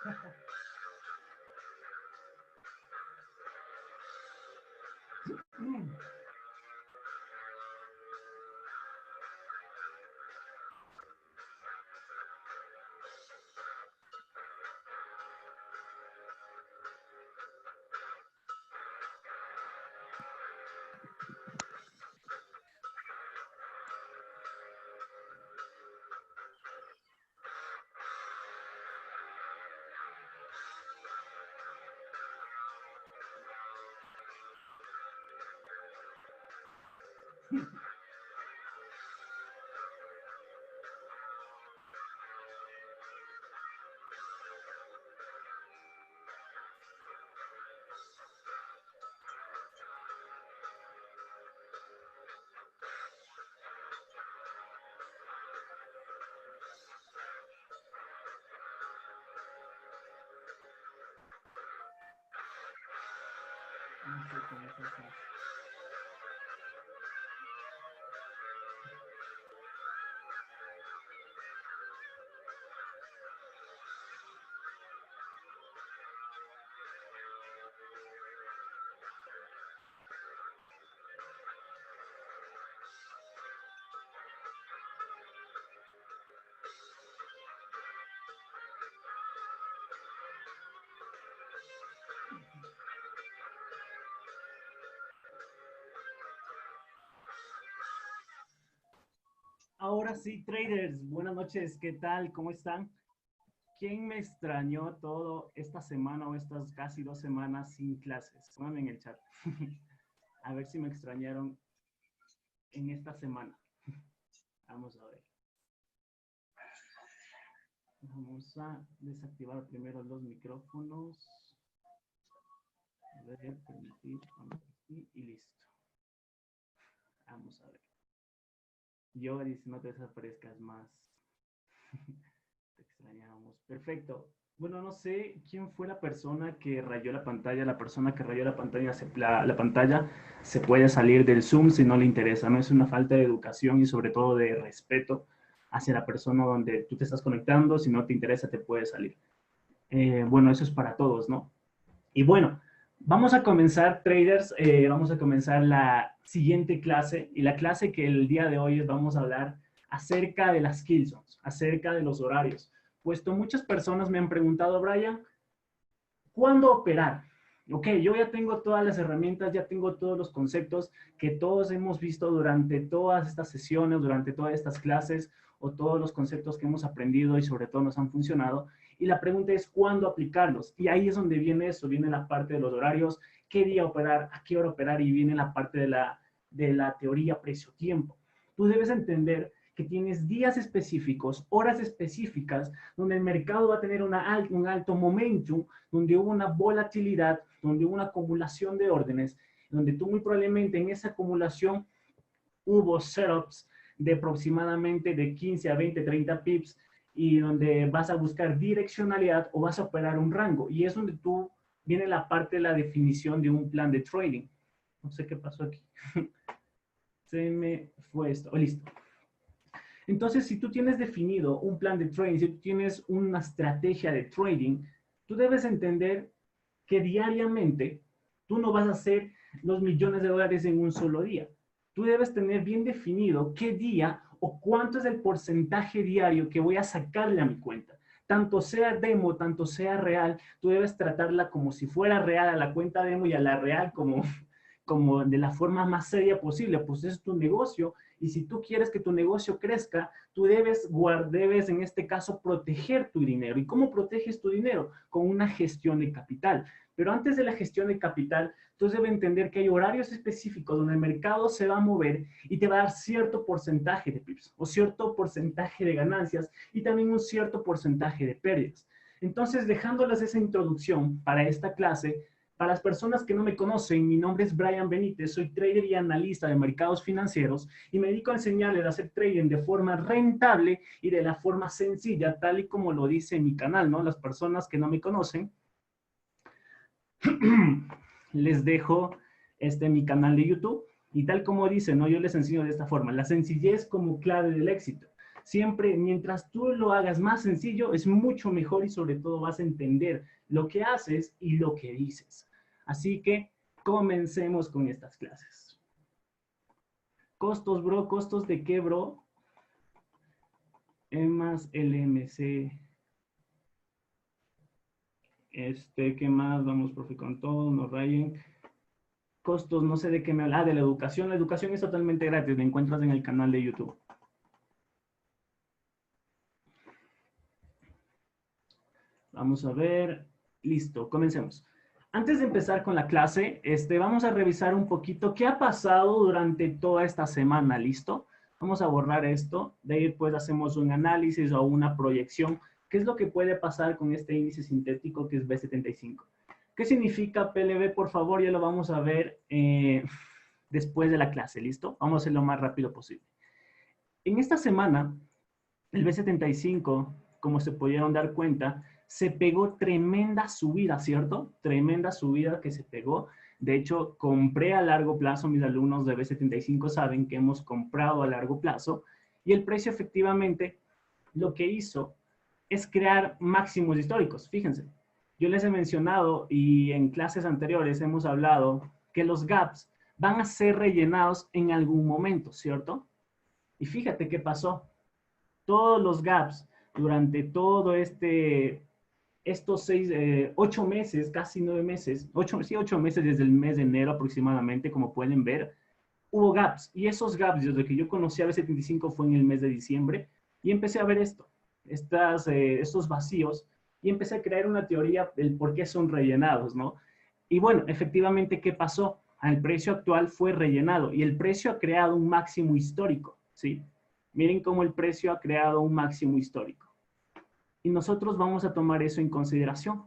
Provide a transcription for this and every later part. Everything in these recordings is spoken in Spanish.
No sé cómo es así. Ahora sí, traders, buenas noches, ¿qué tal? ¿Cómo están? ¿Quién me extrañó todo esta semana o estas casi 2 semanas sin clases? Pónganme en el chat. A ver si me extrañaron en esta semana. Vamos a ver. Vamos a desactivar primero los micrófonos. A ver, permitir, vamos aquí y listo. Vamos a ver. Yo dice, no te desaparezcas más. Te extrañamos. Perfecto. Bueno, no sé quién fue la persona que rayó la pantalla. La persona que rayó la pantalla, la pantalla se puede salir del Zoom si no le interesa. No es una falta de educación y sobre todo de respeto hacia la persona donde tú te estás conectando. Si no te interesa, te puedes salir. Bueno, eso es para todos, ¿no? Y bueno, vamos a comenzar, traders. Vamos a comenzar la siguiente clase. Y la clase que el día de hoy vamos a hablar acerca de las kill zones, acerca de los horarios. Puesto muchas personas me han preguntado, Brian, ¿cuándo operar? Ok, yo ya tengo todas las herramientas, ya tengo todos los conceptos que todos hemos visto durante todas estas sesiones, durante todas estas clases, o todos los conceptos que hemos aprendido y sobre todo nos han funcionado. Y la pregunta es, ¿cuándo aplicarlos? Y ahí es donde viene eso, viene la parte de los horarios, qué día operar, a qué hora operar, y viene la parte de la teoría precio-tiempo. Tú debes entender que tienes días específicos, horas específicas, donde el mercado va a tener un alto momentum, donde hubo una volatilidad, donde hubo una acumulación de órdenes, donde tú muy probablemente en esa acumulación hubo setups de aproximadamente de 15 a 20, 30 pips, y donde vas a buscar direccionalidad o vas a operar un rango. Y es donde tú viene la parte de la definición de un plan de trading. No sé qué pasó aquí. Se me fue esto. Oh, listo. Entonces, si tú tienes definido un plan de trading, si tú tienes una estrategia de trading, tú debes entender que diariamente tú no vas a hacer los millones de dólares en un solo día. Tú debes tener bien definido qué día o cuánto es el porcentaje diario que voy a sacarle a mi cuenta. Tanto sea demo, tanto sea real, tú debes tratarla como si fuera real a la cuenta demo y a la real como de la forma más seria posible, pues es tu negocio, y si tú quieres que tu negocio crezca, tú debes en este caso proteger tu dinero. ¿Y cómo proteges tu dinero? Con una gestión de capital. Pero antes de la gestión de capital, tú debes entender que hay horarios específicos donde el mercado se va a mover y te va a dar cierto porcentaje de pips o cierto porcentaje de ganancias y también un cierto porcentaje de pérdidas. Entonces, dejándoles esa introducción para esta clase, para las personas que no me conocen, mi nombre es Brian Benítez, soy trader y analista de mercados financieros y me dedico a enseñarles a hacer trading de forma rentable y de la forma sencilla, tal y como lo dice mi canal, ¿no? Las personas que no me conocen, les dejo mi canal de YouTube y tal como dice, ¿no? Yo les enseño de esta forma, la sencillez como clave del éxito. Siempre, mientras tú lo hagas más sencillo, es mucho mejor y sobre todo vas a entender lo que haces y lo que dices. Así que comencemos con estas clases. Costos, bro. ¿Costos de qué, bro? E más LMC. ¿Qué más? Vamos, profe, con todo, no rayen. Costos, no sé de qué me habla. Ah, de la educación. La educación es totalmente gratis, la encuentras en el canal de YouTube. Vamos a ver. Listo, comencemos. Antes de empezar con la clase, vamos a revisar un poquito qué ha pasado durante toda esta semana, ¿listo? Vamos a borrar esto, de ahí pues hacemos un análisis o una proyección. ¿Qué es lo que puede pasar con este índice sintético que es B75? ¿Qué significa PLB? Por favor, ya lo vamos a ver después de la clase, ¿listo? Vamos a hacerlo lo más rápido posible. En esta semana, el B75, como se pudieron dar cuenta, se pegó tremenda subida, ¿cierto? Tremenda subida que se pegó. De hecho, compré a largo plazo, mis alumnos de B75 saben que hemos comprado a largo plazo y el precio efectivamente lo que hizo es crear máximos históricos. Fíjense, yo les he mencionado y en clases anteriores hemos hablado que los gaps van a ser rellenados en algún momento, ¿cierto? Y fíjate qué pasó. Todos los gaps durante todo estos 8 meses, casi 9 meses, 8 meses desde el mes de enero aproximadamente, como pueden ver, hubo gaps. Y esos gaps, desde que yo conocí a B75 fue en el mes de diciembre, y empecé a ver estos vacíos, y empecé a crear una teoría del por qué son rellenados, ¿no? Y bueno, efectivamente, ¿qué pasó? El precio actual fue rellenado, y el precio ha creado un máximo histórico, ¿sí? Miren cómo el precio ha creado un máximo histórico. Y nosotros vamos a tomar eso en consideración,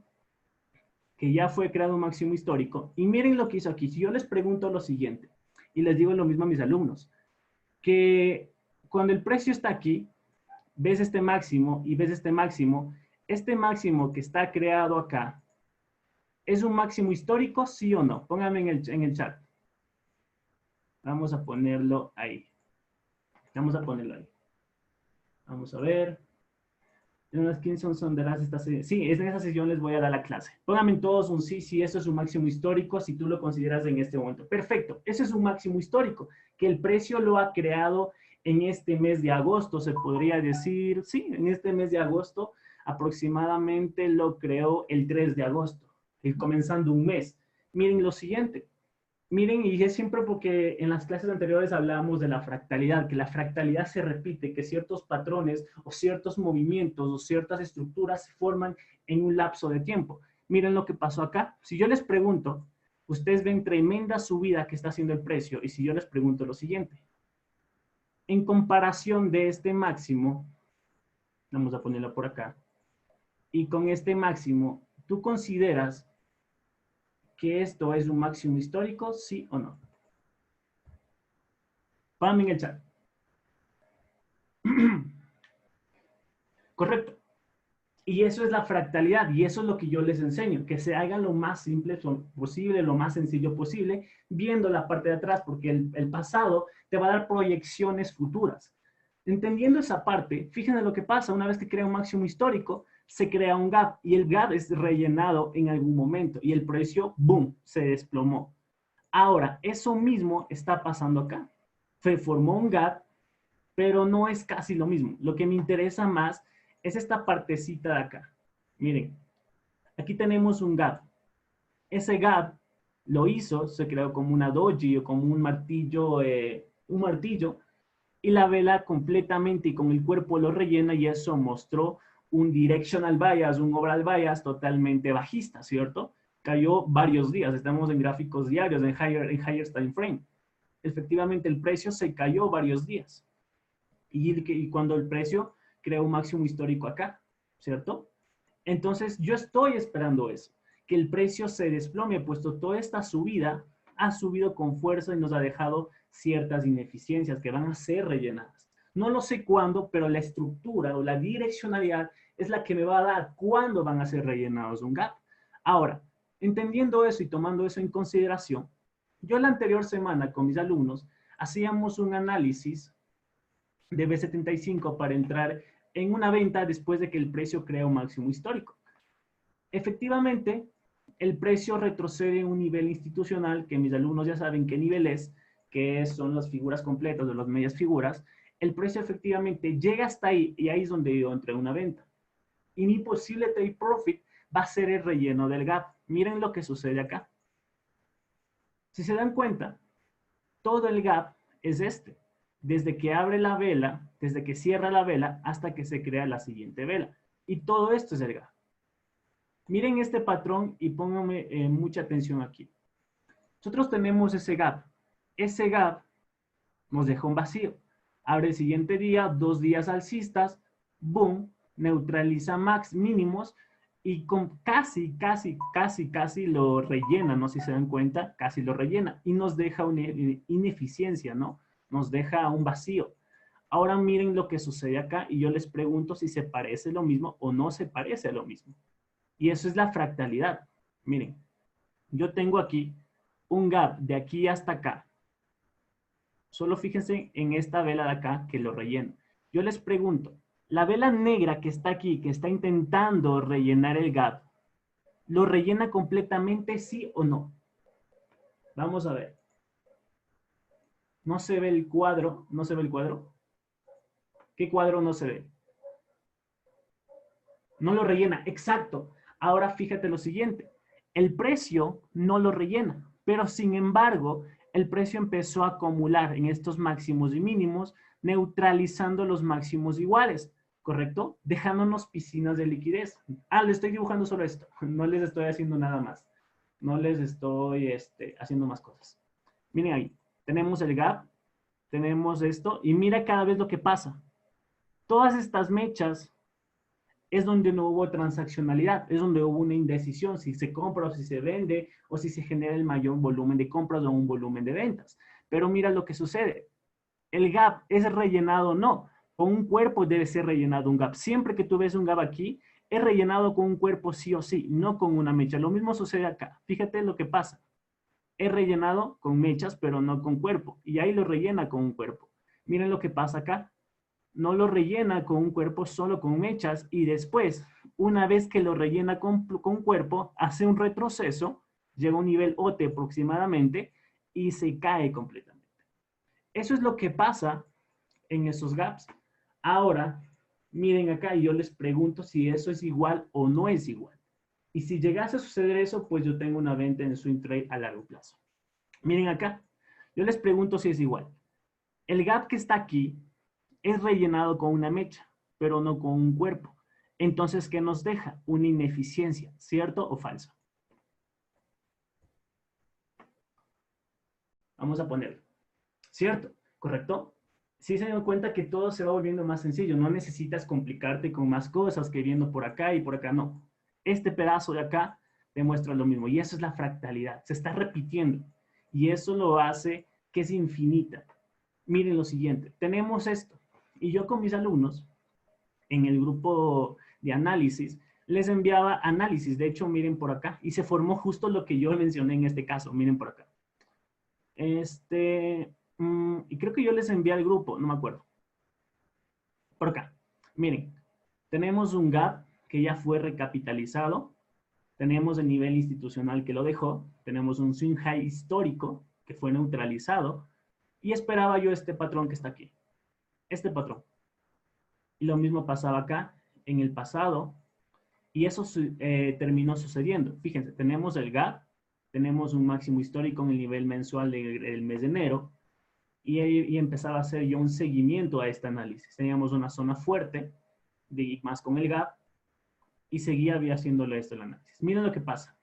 que ya fue creado un máximo histórico. Y miren lo que hizo aquí. Si yo les pregunto lo siguiente, y les digo lo mismo a mis alumnos, que cuando el precio está aquí, ves este máximo y ves este máximo que está creado acá, ¿es un máximo histórico, sí o no? Pónganme en el chat. Vamos a ponerlo ahí. Vamos a ponerlo ahí. Vamos a ver. En unas 15 son de las esta sesión. Sí, es en esa sesión les voy a dar la clase. Pónganme todos un sí, si eso es un máximo histórico, si tú lo consideras en este momento. Perfecto, ese es un máximo histórico, que el precio lo ha creado en este mes de agosto, se podría decir, sí, en este mes de agosto, aproximadamente lo creó el 3 de agosto, comenzando un mes. Miren lo siguiente, miren, y es siempre porque en las clases anteriores hablábamos de la fractalidad, que la fractalidad se repite, que ciertos patrones o ciertos movimientos o ciertas estructuras se forman en un lapso de tiempo. Miren lo que pasó acá. Si yo les pregunto, ustedes ven tremenda subida que está haciendo el precio, y si yo les pregunto lo siguiente, en comparación de este máximo, vamos a ponerlo por acá, y con este máximo, ¿tú consideras que esto es un máximo histórico, sí o no? Pónganme en el chat. Correcto. Y eso es la fractalidad, y eso es lo que yo les enseño, que se hagan lo más simple posible, lo más sencillo posible, viendo la parte de atrás, porque el pasado te va a dar proyecciones futuras. Entendiendo esa parte, fíjense lo que pasa, una vez que crea un máximo histórico, se crea un gap, y el gap es rellenado en algún momento, y el precio, boom, se desplomó. Ahora, eso mismo está pasando acá. Se formó un gap, pero no es casi lo mismo. Lo que me interesa más es esta partecita de acá. Miren, aquí tenemos un gap. Ese gap lo hizo, se creó como una doji o como un martillo, y la vela completamente y con el cuerpo lo rellena, y eso mostró un directional bias, un overall bias totalmente bajista, ¿cierto? Cayó varios días, estamos en gráficos diarios, en higher time frame. Efectivamente, el precio se cayó varios días. Y cuando el precio crea un máximo histórico acá, ¿cierto? Entonces, yo estoy esperando eso, que el precio se desplome, puesto toda esta subida ha subido con fuerza y nos ha dejado ciertas ineficiencias que van a ser rellenadas. No lo sé cuándo, pero la estructura o la direccionalidad es la que me va a dar cuándo van a ser rellenados un gap. Ahora, entendiendo eso y tomando eso en consideración, yo la anterior semana con mis alumnos hacíamos un análisis de B75 para entrar en una venta después de que el precio crea un máximo histórico. Efectivamente, el precio retrocede en un nivel institucional, que mis alumnos ya saben qué nivel es, que son las figuras completas o las medias figuras. El precio efectivamente llega hasta ahí y ahí es donde yo entré en una venta. Y mi posible take profit va a ser el relleno del gap. Miren lo que sucede acá. Si se dan cuenta, todo el gap es este. Desde que abre la vela, desde que cierra la vela, hasta que se crea la siguiente vela. Y todo esto es el gap. Miren este patrón y pónganme mucha atención aquí. Nosotros tenemos ese gap. Ese gap nos deja un vacío. Abre el siguiente día, 2 días alcistas, boom, neutraliza max mínimos y con casi lo rellena, ¿no? Si se dan cuenta, casi lo rellena y nos deja una ineficiencia, ¿no? Nos deja un vacío. Ahora miren lo que sucede acá y yo les pregunto si se parece lo mismo o no se parece a lo mismo. Y eso es la fractalidad. Miren, yo tengo aquí un gap de aquí hasta acá. Solo fíjense en esta vela de acá que lo rellena. Yo les pregunto, la vela negra que está aquí, que está intentando rellenar el gap, ¿lo rellena completamente sí o no? Vamos a ver. No se ve el cuadro, no se ve el cuadro. ¿Qué cuadro no se ve? No lo rellena, exacto. Ahora fíjate lo siguiente, el precio no lo rellena, pero sin embargo, el precio empezó a acumular en estos máximos y mínimos, neutralizando los máximos iguales, ¿correcto? Dejándonos piscinas de liquidez. Le estoy dibujando solo esto, no les estoy haciendo nada más, no les estoy haciendo más cosas. Miren ahí, tenemos el gap, tenemos esto, y mira cada vez lo que pasa. Todas estas mechas es donde no hubo transaccionalidad, es donde hubo una indecisión, si se compra o si se vende, o si se genera el mayor volumen de compras o un volumen de ventas. Pero mira lo que sucede. El gap es rellenado o no. Con un cuerpo debe ser rellenado un gap. Siempre que tú ves un gap aquí, es rellenado con un cuerpo sí o sí, no con una mecha. Lo mismo sucede acá. Fíjate lo que pasa. Es rellenado con mechas, pero no con cuerpo. Y ahí lo rellena con un cuerpo. Miren lo que pasa acá. No lo rellena con un cuerpo, solo con mechas, y después, una vez que lo rellena con cuerpo, hace un retroceso, llega a un nivel OT aproximadamente, y se cae completamente. Eso es lo que pasa en esos gaps. Ahora, miren acá y yo les pregunto si eso es igual o no es igual. Y si llegase a suceder eso, pues yo tengo una venta en swing trade a largo plazo. Miren acá, yo les pregunto si es igual. El gap que está aquí es rellenado con una mecha, pero no con un cuerpo. Entonces, ¿qué nos deja? Una ineficiencia, ¿cierto o falso? Vamos a ponerlo. ¿Cierto? ¿Correcto? Sí se dan cuenta que todo se va volviendo más sencillo. No necesitas complicarte con más cosas que viendo por acá y por acá. No. Este pedazo de acá demuestra lo mismo. Y eso es la fractalidad. Se está repitiendo. Y eso lo hace que es infinita. Miren lo siguiente. Tenemos esto. Y yo con mis alumnos, en el grupo de análisis, les enviaba análisis. De hecho, miren por acá. Y se formó justo lo que yo mencioné en este caso. Miren por acá. Y creo que yo les envié al grupo, no me acuerdo. Por acá. Miren, tenemos un gap que ya fue recapitalizado. Tenemos el nivel institucional que lo dejó. Tenemos un swing high histórico que fue neutralizado. Y esperaba yo este patrón que está aquí. Este patrón. Y lo mismo pasaba acá en el pasado. Y eso terminó sucediendo. Fíjense, tenemos el gap. Tenemos un máximo histórico en el nivel mensual del mes de enero. Y empezaba a hacer yo un seguimiento a este análisis. Teníamos una zona fuerte, más con el gap, y seguía haciéndole esto el análisis. Miren lo que pasa.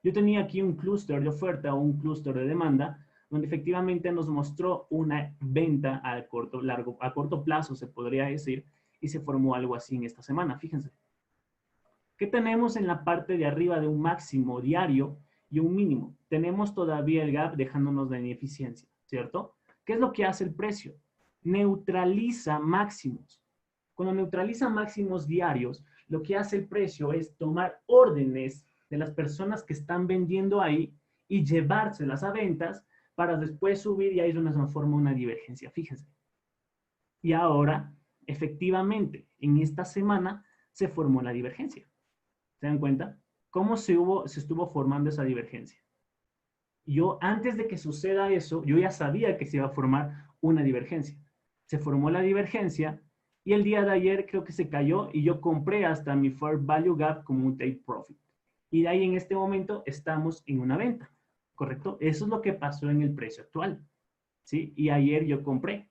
Yo tenía aquí un clúster de oferta o un clúster de demanda, donde efectivamente nos mostró una venta a corto plazo, se podría decir, y se formó algo así en esta semana. Fíjense. ¿Qué tenemos en la parte de arriba de un máximo diario y un mínimo? Tenemos todavía el gap dejándonos la ineficiencia, ¿cierto? ¿Qué es lo que hace el precio? Neutraliza máximos. Cuando neutraliza máximos diarios, lo que hace el precio es tomar órdenes de las personas que están vendiendo ahí y llevárselas a ventas para después subir y ahí es donde se forma una divergencia. Fíjense. Y ahora, efectivamente, en esta semana se formó la divergencia. ¿Se dan cuenta? ¿Cómo se estuvo formando esa divergencia? Yo, antes de que suceda eso, yo ya sabía que se iba a formar una divergencia. Se formó la divergencia y el día de ayer creo que se cayó y yo compré hasta mi fair value gap como un take profit. Y de ahí en este momento estamos en una venta, ¿correcto? Eso es lo que pasó en el precio actual, ¿sí? Y ayer yo compré.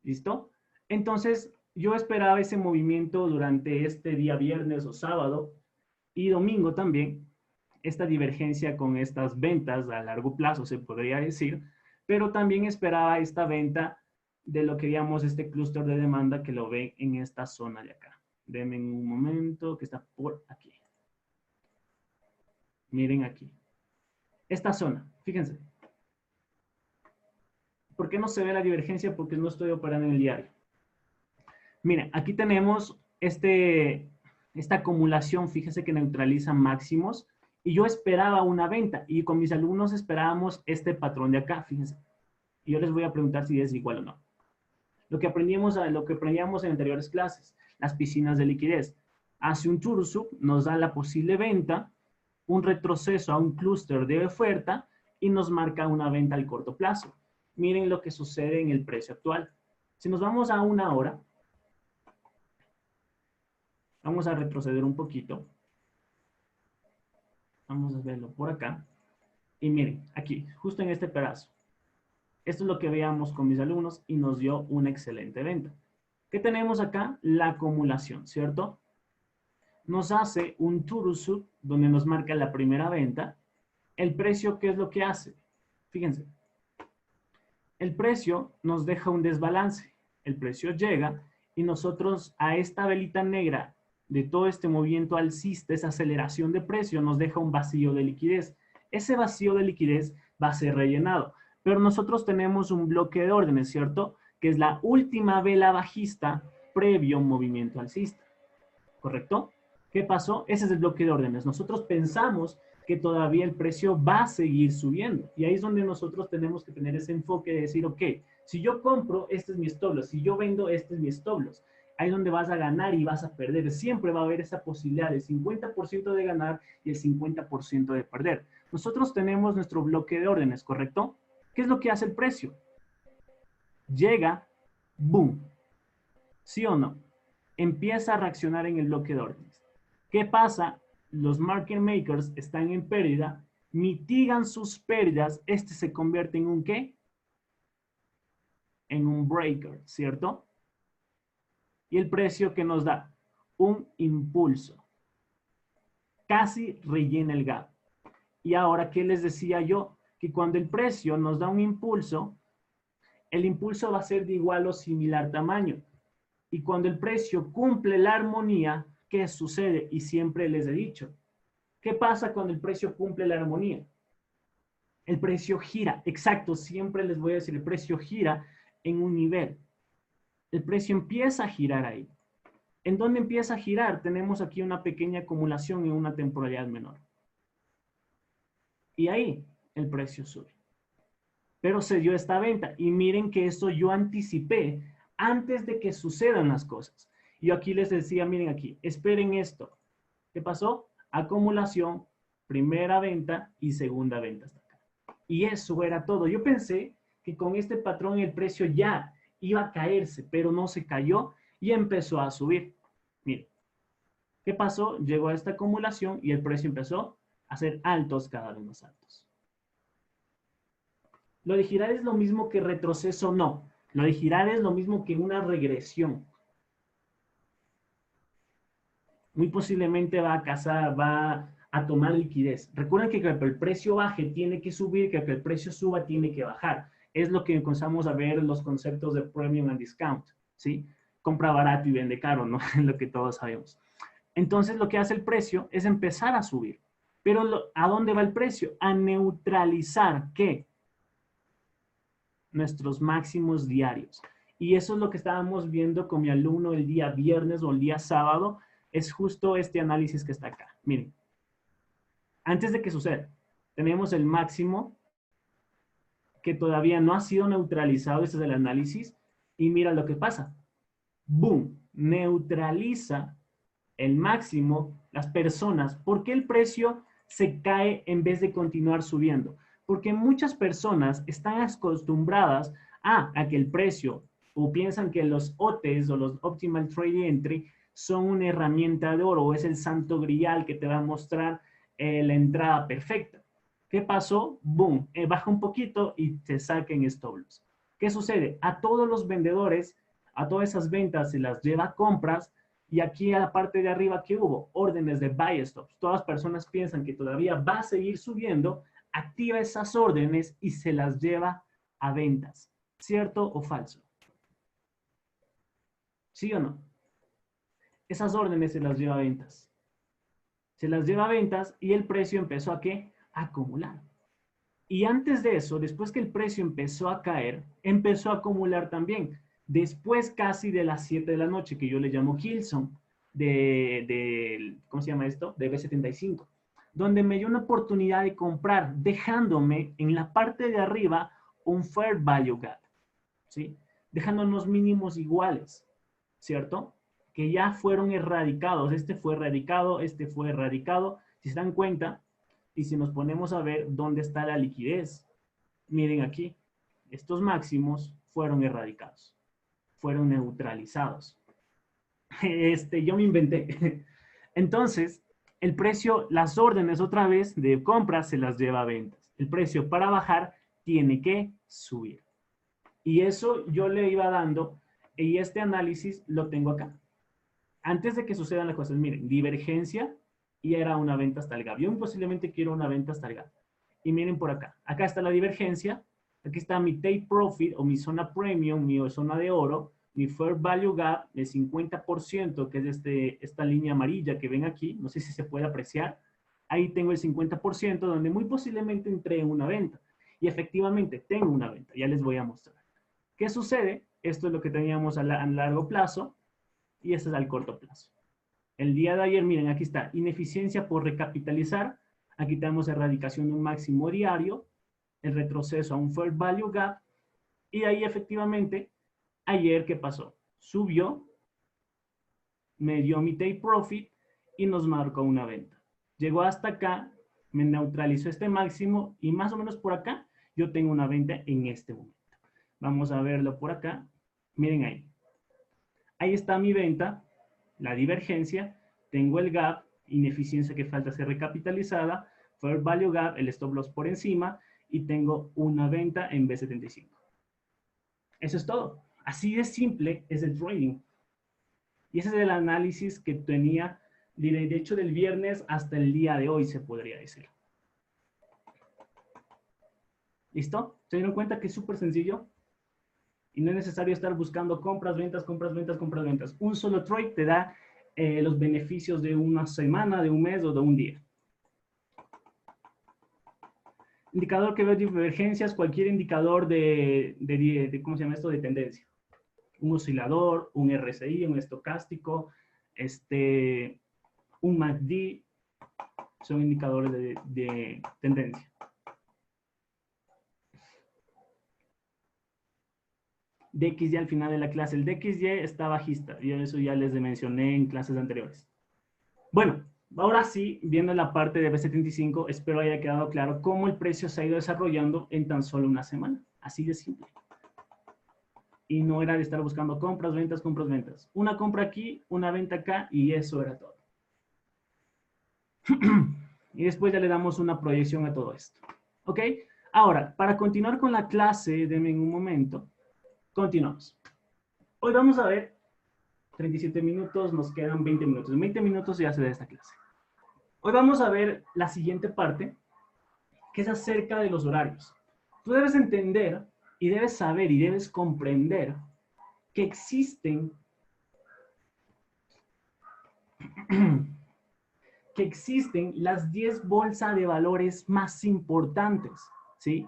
¿Listo? Entonces, yo esperaba ese movimiento durante este día viernes o sábado y domingo también, esta divergencia con estas ventas a largo plazo, se podría decir, pero también esperaba esta venta de lo que llamamos este clúster de demanda que lo ven en esta zona de acá. Denme un momento, que está por aquí. Miren aquí. Esta zona, fíjense. ¿Por qué no se ve la divergencia? Porque no estoy operando en el diario. Miren, aquí tenemos esta acumulación, fíjese que neutraliza máximos, y yo esperaba una venta, y con mis alumnos esperábamos este patrón de acá, fíjense. Y yo les voy a preguntar si es igual o no. Lo que aprendíamos en anteriores clases, las piscinas de liquidez. Hace un churro, nos da la posible venta, un retroceso a un clúster de oferta, y nos marca una venta al corto plazo. Miren lo que sucede en el precio actual. Si nos vamos a una hora, vamos a retroceder un poquito. Vamos a verlo por acá. Y miren, aquí, justo en este pedazo. Esto es lo que veíamos con mis alumnos y nos dio una excelente venta. ¿Qué tenemos acá? La acumulación, ¿cierto? Nos hace un Turusuk donde nos marca la primera venta. El precio, ¿qué es lo que hace? Fíjense. El precio nos deja un desbalance. El precio llega y nosotros a esta velita negra de todo este movimiento alcista, esa aceleración de precio, nos deja un vacío de liquidez. Ese vacío de liquidez va a ser rellenado. Pero nosotros tenemos un bloque de órdenes, ¿cierto? Que es la última vela bajista previo a un movimiento alcista. ¿Correcto? ¿Qué pasó? Ese es el bloque de órdenes. Nosotros pensamos que todavía el precio va a seguir subiendo. Y ahí es donde nosotros tenemos que tener ese enfoque de decir, ok, si yo compro, este es mi stop loss. Si yo vendo, este es mi stop loss. Ahí es donde vas a ganar y vas a perder. Siempre va a haber esa posibilidad del 50% de ganar y el 50% de perder. Nosotros tenemos nuestro bloque de órdenes, ¿correcto? ¿Qué es lo que hace el precio? Llega, boom. ¿Sí o no? Empieza a reaccionar en el bloque de órdenes. ¿Qué pasa? Los market makers están en pérdida, mitigan sus pérdidas, este se convierte en un ¿qué? En un breaker, ¿cierto? Y el precio que nos da un impulso. Casi rellena el gap. Y ahora, ¿qué les decía yo? Que cuando el precio nos da un impulso, el impulso va a ser de igual o similar tamaño. Y cuando el precio cumple la armonía, ¿qué sucede? Y siempre les he dicho, ¿qué pasa cuando el precio cumple la armonía? El precio gira, exacto, siempre les voy a decir, el precio gira en un nivel. El precio empieza a girar ahí. ¿En dónde empieza a girar? Tenemos aquí una pequeña acumulación en una temporalidad menor. Y ahí el precio sube. Pero se dio esta venta. Y miren que eso yo anticipé antes de que sucedan las cosas. Yo aquí les decía, miren aquí, esperen esto. ¿Qué pasó? Acumulación, primera venta y segunda venta. Y eso era todo. Yo pensé que con este patrón el precio ya iba a caerse, pero no se cayó y empezó a subir. Miren, ¿qué pasó? Llegó a esta acumulación y el precio empezó a ser altos, cada vez más altos. Lo de girar es lo mismo que retroceso, no. Lo de girar es lo mismo que una regresión. Muy posiblemente va a tomar liquidez. Recuerden que el precio baje tiene que subir, que el precio suba tiene que bajar. Es lo que comenzamos a ver en los conceptos de premium and discount, ¿sí? Compra barato y vende caro, ¿no? Lo que todos sabemos. Entonces, lo que hace el precio es empezar a subir. Pero, ¿a dónde va el precio? A neutralizar, ¿qué? Nuestros máximos diarios. Y eso es lo que estábamos viendo con mi alumno el día viernes o el día sábado. Es justo este análisis que está acá. Miren, antes de que suceda, tenemos el máximo que todavía no ha sido neutralizado. Este es el análisis. Y mira lo que pasa. Boom, neutraliza el máximo las personas. ¿Por qué el precio se cae en vez de continuar subiendo? Porque muchas personas están acostumbradas a que el precio o piensan que los OTs o los Optimal Trade Entry son una herramienta de oro o es el santo grial que te va a mostrar la entrada perfecta. ¿Qué pasó? Boom, baja un poquito y te saquen stop loss. ¿Qué sucede? A todos los vendedores, a todas esas ventas se las lleva a compras y aquí a la parte de arriba, ¿qué hubo? Órdenes de buy stops. Todas las personas piensan que todavía va a seguir subiendo, activa esas órdenes y se las lleva a ventas. ¿Cierto o falso? ¿Sí o no? Esas órdenes se las lleva a ventas. Se las lleva a ventas y el precio empezó a ¿qué? A acumular. Y antes de eso, después que el precio empezó a caer, empezó a acumular también. Después casi de las 7 de la noche, que yo le llamo Hilson, ¿cómo se llama esto? De B75, donde me dio una oportunidad de comprar, dejándome en la parte de arriba un Fair Value Gap, ¿sí? Dejando unos mínimos iguales, ¿cierto? Que ya fueron erradicados. Este fue erradicado, este fue erradicado. Si se dan cuenta, y si nos ponemos a ver dónde está la liquidez, miren aquí, estos máximos fueron erradicados, fueron neutralizados. Yo me inventé. Entonces, el precio, las órdenes otra vez de compra se las lleva a ventas. El precio para bajar tiene que subir. Y eso yo le iba dando, y este análisis lo tengo acá. Antes de que sucedan las cosas, miren, divergencia y era una venta hasta el gap. Yo posiblemente quiero una venta hasta el gap. Y miren por acá. Acá está la divergencia. Aquí está mi take profit o mi zona premium, mi zona de oro, mi fair value gap de 50%, que es esta línea amarilla que ven aquí. No sé si se puede apreciar. Ahí tengo el 50%, donde muy posiblemente entré en una venta. Y efectivamente tengo una venta. Ya les voy a mostrar. ¿Qué sucede? Esto es lo que teníamos a largo plazo y este es al corto plazo. El día de ayer, miren, aquí está, ineficiencia por recapitalizar. Aquí tenemos erradicación de un máximo diario, el retroceso a un fair value gap. Y ahí efectivamente, ayer, ¿qué pasó? Subió, me dio mi take profit y nos marcó una venta. Llegó hasta acá, me neutralizó este máximo y más o menos por acá yo tengo una venta en este momento. Vamos a verlo por acá. Miren ahí. Ahí está mi venta, la divergencia, tengo el gap, ineficiencia que falta ser recapitalizada, fair value gap, el stop loss por encima, y tengo una venta en B75. Eso es todo. Así de simple es el trading. Y ese es el análisis que tenía, de hecho, del viernes hasta el día de hoy, se podría decir. ¿Listo? ¿Se dieron cuenta que es súper sencillo? Y no es necesario estar buscando compras, ventas, compras, ventas, compras, ventas. Un solo trade te da los beneficios de una semana, de un mes o de un día. Indicador que veo divergencias, cualquier indicador ¿cómo se llama esto? De tendencia. Un oscilador, un RSI, un estocástico, un MACD, son indicadores de tendencia. DXY al final de la clase. El DXY está bajista. Yo eso ya les mencioné en clases anteriores. Bueno, ahora sí, viendo la parte de B75, espero haya quedado claro cómo el precio se ha ido desarrollando en tan solo una semana. Así de simple. Y no era de estar buscando compras, ventas, compras, ventas. Una compra aquí, una venta acá y eso era todo. Y después ya le damos una proyección a todo esto. ¿Ok? Ahora, para continuar con la clase, denme un momento. Continuamos. Hoy vamos a ver 37 minutos, nos quedan 20 minutos. En 20 minutos ya se da esta clase. Hoy vamos a ver la siguiente parte, que es acerca de los horarios. Tú debes entender y debes saber y debes comprender que existen las 10 bolsas de valores más importantes, ¿sí?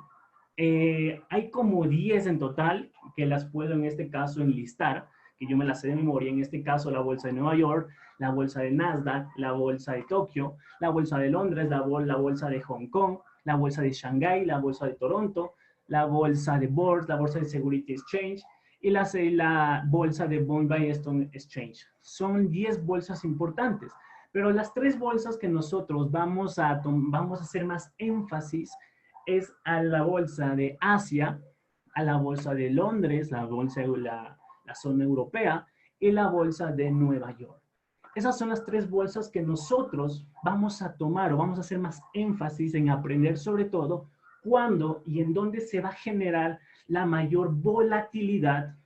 Hay como 10 en total, que las puedo en este caso enlistar, que yo me las sé de memoria, en este caso la bolsa de Nueva York, la bolsa de Nasdaq, la bolsa de Tokio, la bolsa de Londres, la bolsa de Hong Kong, la bolsa de Shanghái, la bolsa de Toronto, la bolsa de Bourse, la bolsa de Security Exchange, y la bolsa de Bombay Stock Exchange. Son 10 bolsas importantes, pero las 3 bolsas que nosotros vamos a hacer más énfasis es a la bolsa de Asia, a la bolsa de Londres, la zona europea y la bolsa de Nueva York. Esas son las 3 bolsas que nosotros vamos a tomar o vamos a hacer más énfasis en aprender sobre todo cuándo y en dónde se va a generar la mayor volatilidad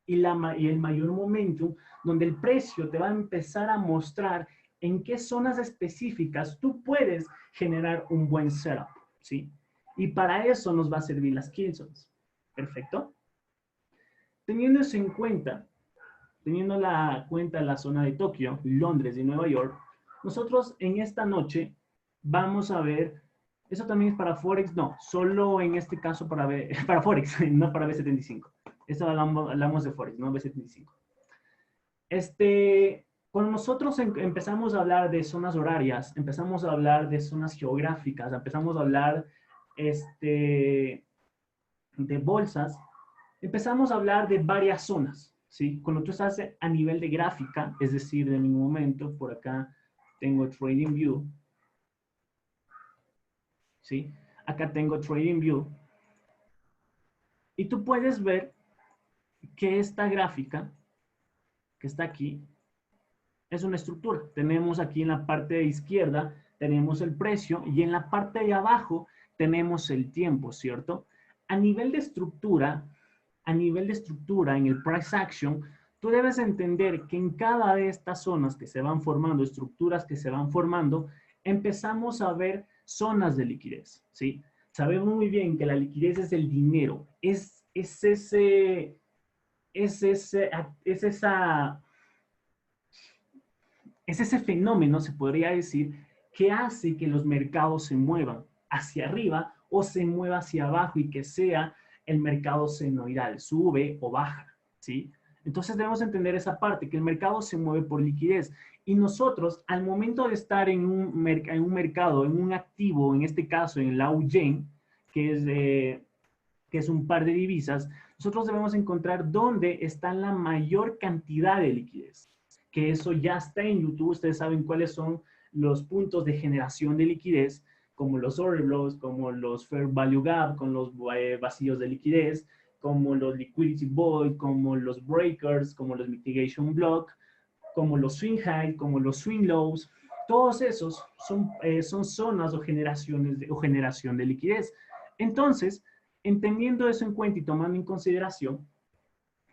y el mayor momentum, donde el precio te va a empezar a mostrar en qué zonas específicas tú puedes generar un buen setup, ¿sí? Y para eso nos va a servir las Killzones. ¿Perfecto? Teniendo eso en cuenta, teniendo la zona de Tokio, Londres y Nueva York, nosotros en esta noche vamos a ver, eso también es para Forex, no, solo en este caso para Forex, no para B75. Esto hablamos de Forex, no B75. Cuando nosotros empezamos a hablar de zonas horarias, empezamos a hablar de zonas geográficas, empezamos a hablar de bolsas, empezamos a hablar de varias zonas, ¿sí? Cuando tú estás a nivel de gráfica, es decir, de mi momento, por acá tengo TradingView, ¿sí? Acá tengo TradingView, y tú puedes ver que esta gráfica, que está aquí, es una estructura. Tenemos aquí en la parte de izquierda, tenemos el precio, y en la parte de abajo tenemos el tiempo, ¿cierto? A nivel de estructura, en el price action, tú debes entender que en cada de estas zonas que se van formando, estructuras que se van formando, empezamos a ver zonas de liquidez, ¿sí? Sabemos muy bien que la liquidez es el dinero, es ese fenómeno, se podría decir, que hace que los mercados se muevan hacia arriba o se mueva hacia abajo y que sea el mercado senoidal, sube o baja, ¿sí? Entonces debemos entender esa parte, que el mercado se mueve por liquidez. Y nosotros, al momento de estar en un mercado, en un activo, en este caso en el Augen, que es un par de divisas, nosotros debemos encontrar dónde está la mayor cantidad de liquidez. Que eso ya está en YouTube, ustedes saben cuáles son los puntos de generación de liquidez, como los order blocks, como los fair value gap, con los vacíos de liquidez, como los liquidity void, como los breakers, como los mitigation block, como los swing high, como los swing lows. Todos esos son zonas o generación de liquidez. Entonces, entendiendo eso en cuenta y tomando en consideración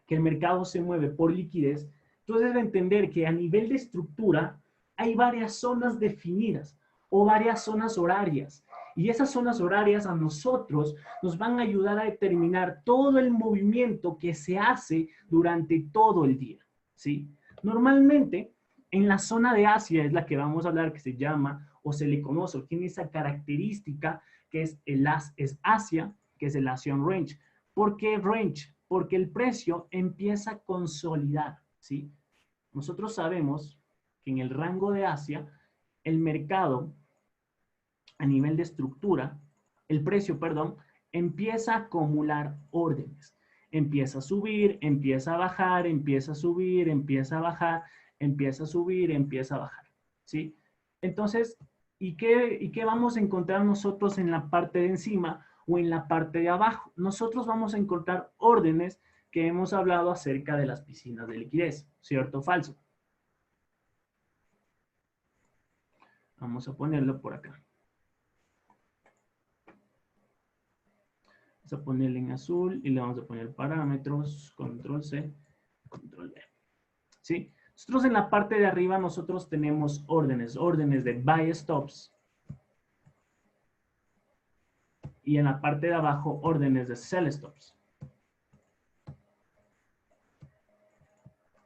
que el mercado se mueve por liquidez, entonces debes entender que a nivel de estructura hay varias zonas definidas o varias zonas horarias. Y esas zonas horarias a nosotros nos van a ayudar a determinar todo el movimiento que se hace durante todo el día, ¿sí? Normalmente, en la zona de Asia es la que vamos a hablar, que se llama o se le conoce o tiene esa característica que es Asia, que es el Asian Range. ¿Por qué range? Porque el precio empieza a consolidar, ¿sí? Nosotros sabemos que en el rango de Asia, el mercado, a nivel de estructura, el precio, perdón, empieza a acumular órdenes. Empieza a subir, empieza a bajar, empieza a subir, empieza a bajar, empieza a subir, empieza a bajar, ¿sí? Entonces, ¿y qué vamos a encontrar nosotros en la parte de encima o en la parte de abajo? Nosotros vamos a encontrar órdenes que hemos hablado acerca de las piscinas de liquidez, ¿cierto o falso? Vamos a ponerlo por acá. Vamos a ponerle en azul y le vamos a poner parámetros, control C, control V. ¿Sí? Nosotros en la parte de arriba nosotros tenemos órdenes de buy stops. Y en la parte de abajo órdenes de sell stops.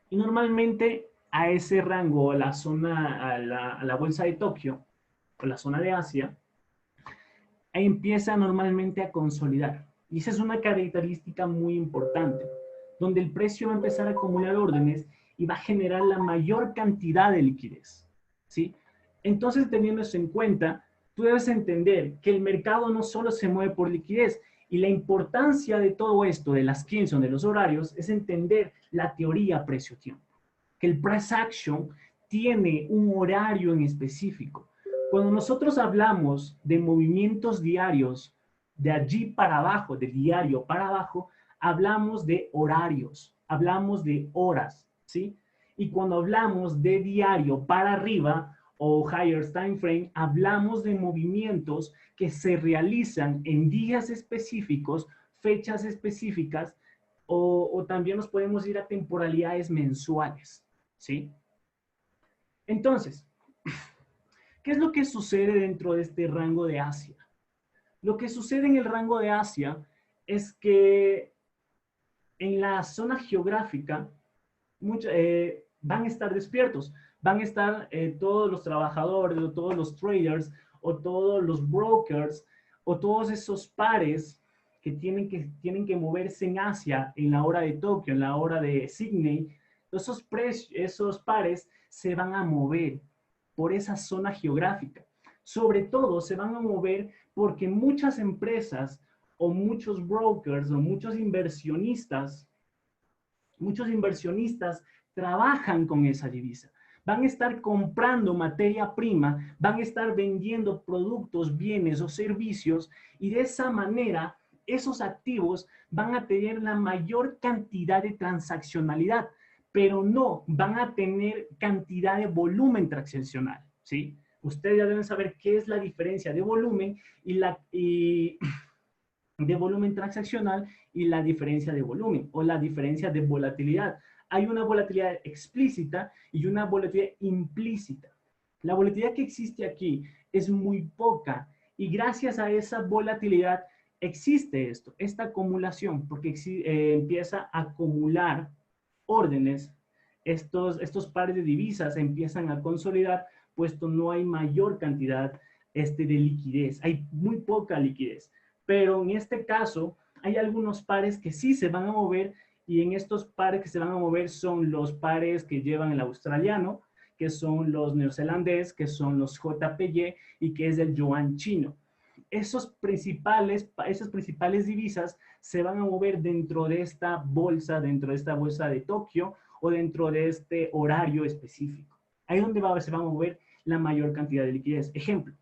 Y normalmente a ese rango, a la zona, a la bolsa de Tokio, o la zona de Asia, empieza normalmente a consolidar. Y esa es una característica muy importante, donde el precio va a empezar a acumular órdenes y va a generar la mayor cantidad de liquidez, ¿sí? Entonces, teniendo eso en cuenta, tú debes entender que el mercado no solo se mueve por liquidez, Y la importancia de todo esto, de las Kilson, de los horarios, es entender la teoría precio-tiempo. Que el price action tiene un horario en específico. Cuando nosotros hablamos de movimientos diarios, de allí para abajo, de diario para abajo, hablamos de horarios, hablamos de horas, ¿sí? Y cuando hablamos de diario para arriba o higher time frame, hablamos de movimientos que se realizan en días específicos, fechas específicas, o también nos podemos ir a temporalidades mensuales, ¿sí? Entonces, ¿qué es lo que sucede dentro de este rango de Asia? Lo que sucede en el rango de Asia es que en la zona geográfica van a estar despiertos, van a estar todos los trabajadores, o todos los traders, o todos los brokers, o todos esos pares que tienen que moverse en Asia en la hora de Tokio, en la hora de Sydney. Esos pares se van a mover por esa zona geográfica. Sobre todo se van a mover porque muchas empresas o muchos brokers o muchos inversionistas trabajan con esa divisa. Van a estar comprando materia prima, van a estar vendiendo productos, bienes o servicios y de esa manera esos activos van a tener la mayor cantidad de transaccionalidad, pero no van a tener cantidad de volumen transaccional, ¿sí? Ustedes ya deben saber qué es la diferencia de volumen de volumen transaccional y la diferencia de volumen o la diferencia de volatilidad. Hay una volatilidad explícita y una volatilidad implícita. La volatilidad que existe aquí es muy poca y gracias a esa volatilidad existe esta acumulación, porque empieza a acumular órdenes, estos pares de divisas empiezan a consolidar, puesto no hay mayor cantidad de liquidez, hay muy poca liquidez. Pero en este caso hay algunos pares que sí se van a mover y en estos pares que se van a mover son los pares que llevan el australiano, que son los neozelandés, que son los JPY y que es el yuan chino. Esas principales divisas se van a mover dentro de esta bolsa de Tokio o dentro de este horario específico. Ahí es donde se va a mover la mayor cantidad de liquidez. Ejemplo,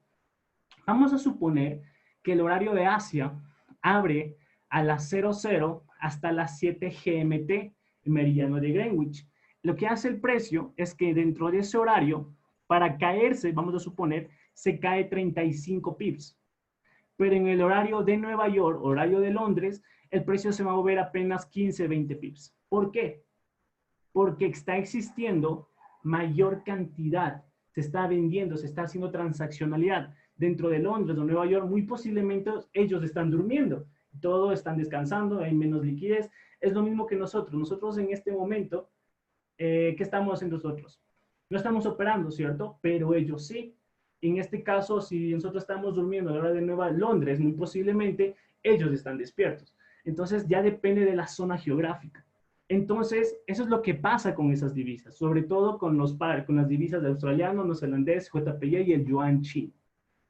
vamos a suponer que el horario de Asia abre a las 00 hasta las 7 GMT, meridiano de Greenwich. Lo que hace el precio es que dentro de ese horario, para caerse, vamos a suponer, se cae 35 pips. Pero en el horario de Nueva York, horario de Londres, el precio se va a mover apenas 15, 20 pips. ¿Por qué? Porque está existiendo mayor cantidad, se está vendiendo, se está haciendo transaccionalidad. Dentro de Londres o Nueva York, muy posiblemente ellos están durmiendo, todos están descansando, hay menos liquidez. Es lo mismo que nosotros. Nosotros en este momento, ¿qué estamos haciendo nosotros? No estamos operando, ¿cierto? Pero ellos sí. En este caso, si nosotros estamos durmiendo a la hora de Nueva Londres, muy posiblemente ellos están despiertos. Entonces ya depende de la zona geográfica. Entonces, eso es lo que pasa con esas divisas, sobre todo con las divisas de australiano, neozelandés, JPY y el yuan chino.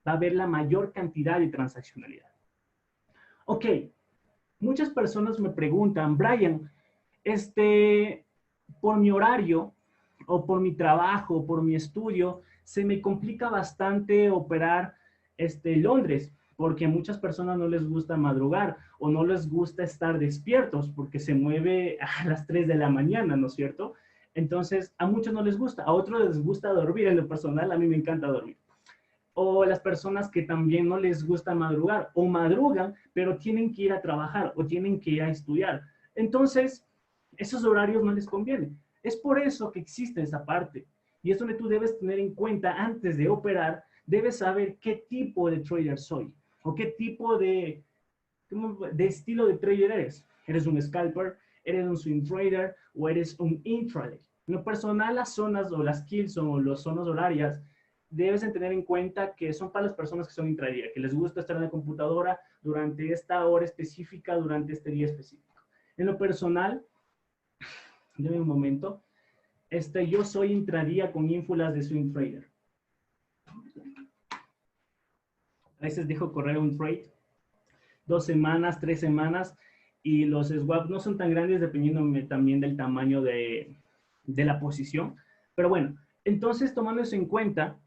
Va a haber la mayor cantidad de transaccionalidad. Ok, muchas personas me preguntan, Brian, por mi horario o por mi trabajo, o por mi estudio, se me complica bastante operar Londres, porque a muchas personas no les gusta madrugar o no les gusta estar despiertos porque se mueve a las 3 de la mañana, ¿no es cierto? Entonces, a muchos no les gusta, a otros les gusta dormir. En lo personal, a mí me encanta dormir. O las personas que también no les gusta madrugar o madrugan, pero tienen que ir a trabajar o tienen que ir a estudiar. Entonces, esos horarios no les convienen. Es por eso que existe esa parte. Y es donde tú debes tener en cuenta antes de operar, debes saber qué tipo de trader soy o qué tipo de estilo de trader eres. ¿Eres un scalper? ¿Eres un swing trader? ¿O eres un intraday? En lo personal, las zonas o las kills o las zonas horarias debes tener en cuenta que son para las personas que son intraday, que les gusta estar en la computadora durante esta hora específica, durante este día específico. En lo personal, déme un momento, yo soy intradía con ínfulas de swing trader. A veces dejo correr un trade 2 semanas, 3 semanas, y los swaps no son tan grandes dependiendo también del tamaño de la posición. Pero bueno, entonces tomando eso en cuenta,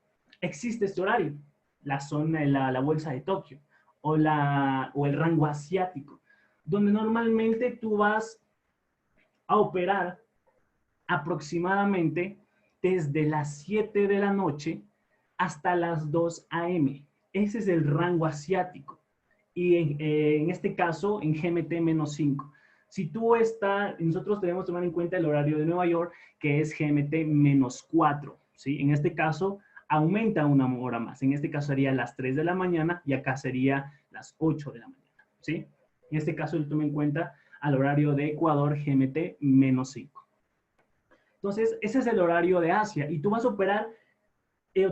existe este horario, la zona, la bolsa de Tokio o el rango asiático, donde normalmente tú vas a operar aproximadamente desde las 7 de la noche hasta las 2 a.m. Ese es el rango asiático. Y en este caso, en GMT-5. Si tú estás, nosotros debemos tomar en cuenta el horario de Nueva York, que es GMT-4. ¿Sí? En este caso, aumenta una hora más. En este caso sería las 3 de la mañana y acá sería las 8 de la mañana. ¿Sí? En este caso, yo tomo en cuenta al horario de Ecuador, GMT-5. Entonces, ese es el horario de Asia y tú vas a operar,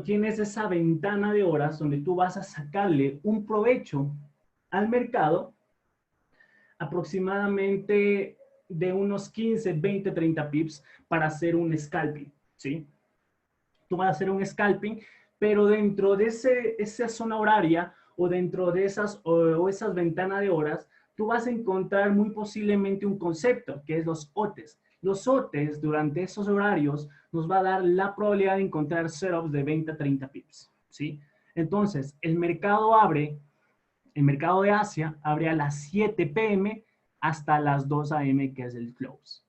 tienes esa ventana de horas donde tú vas a sacarle un provecho al mercado aproximadamente de unos 15, 20, 30 pips para hacer un scalping, ¿sí? Tú vas a hacer un scalping, pero dentro de esa zona horaria o dentro de esas ventanas de horas, tú vas a encontrar muy posiblemente un concepto, que es los OTES. Los OTES durante esos horarios nos va a dar la probabilidad de encontrar setups de 20 a 30 pips, ¿sí? Entonces, el mercado de Asia abre a las 7 p.m. hasta las 2 a.m., que es el close.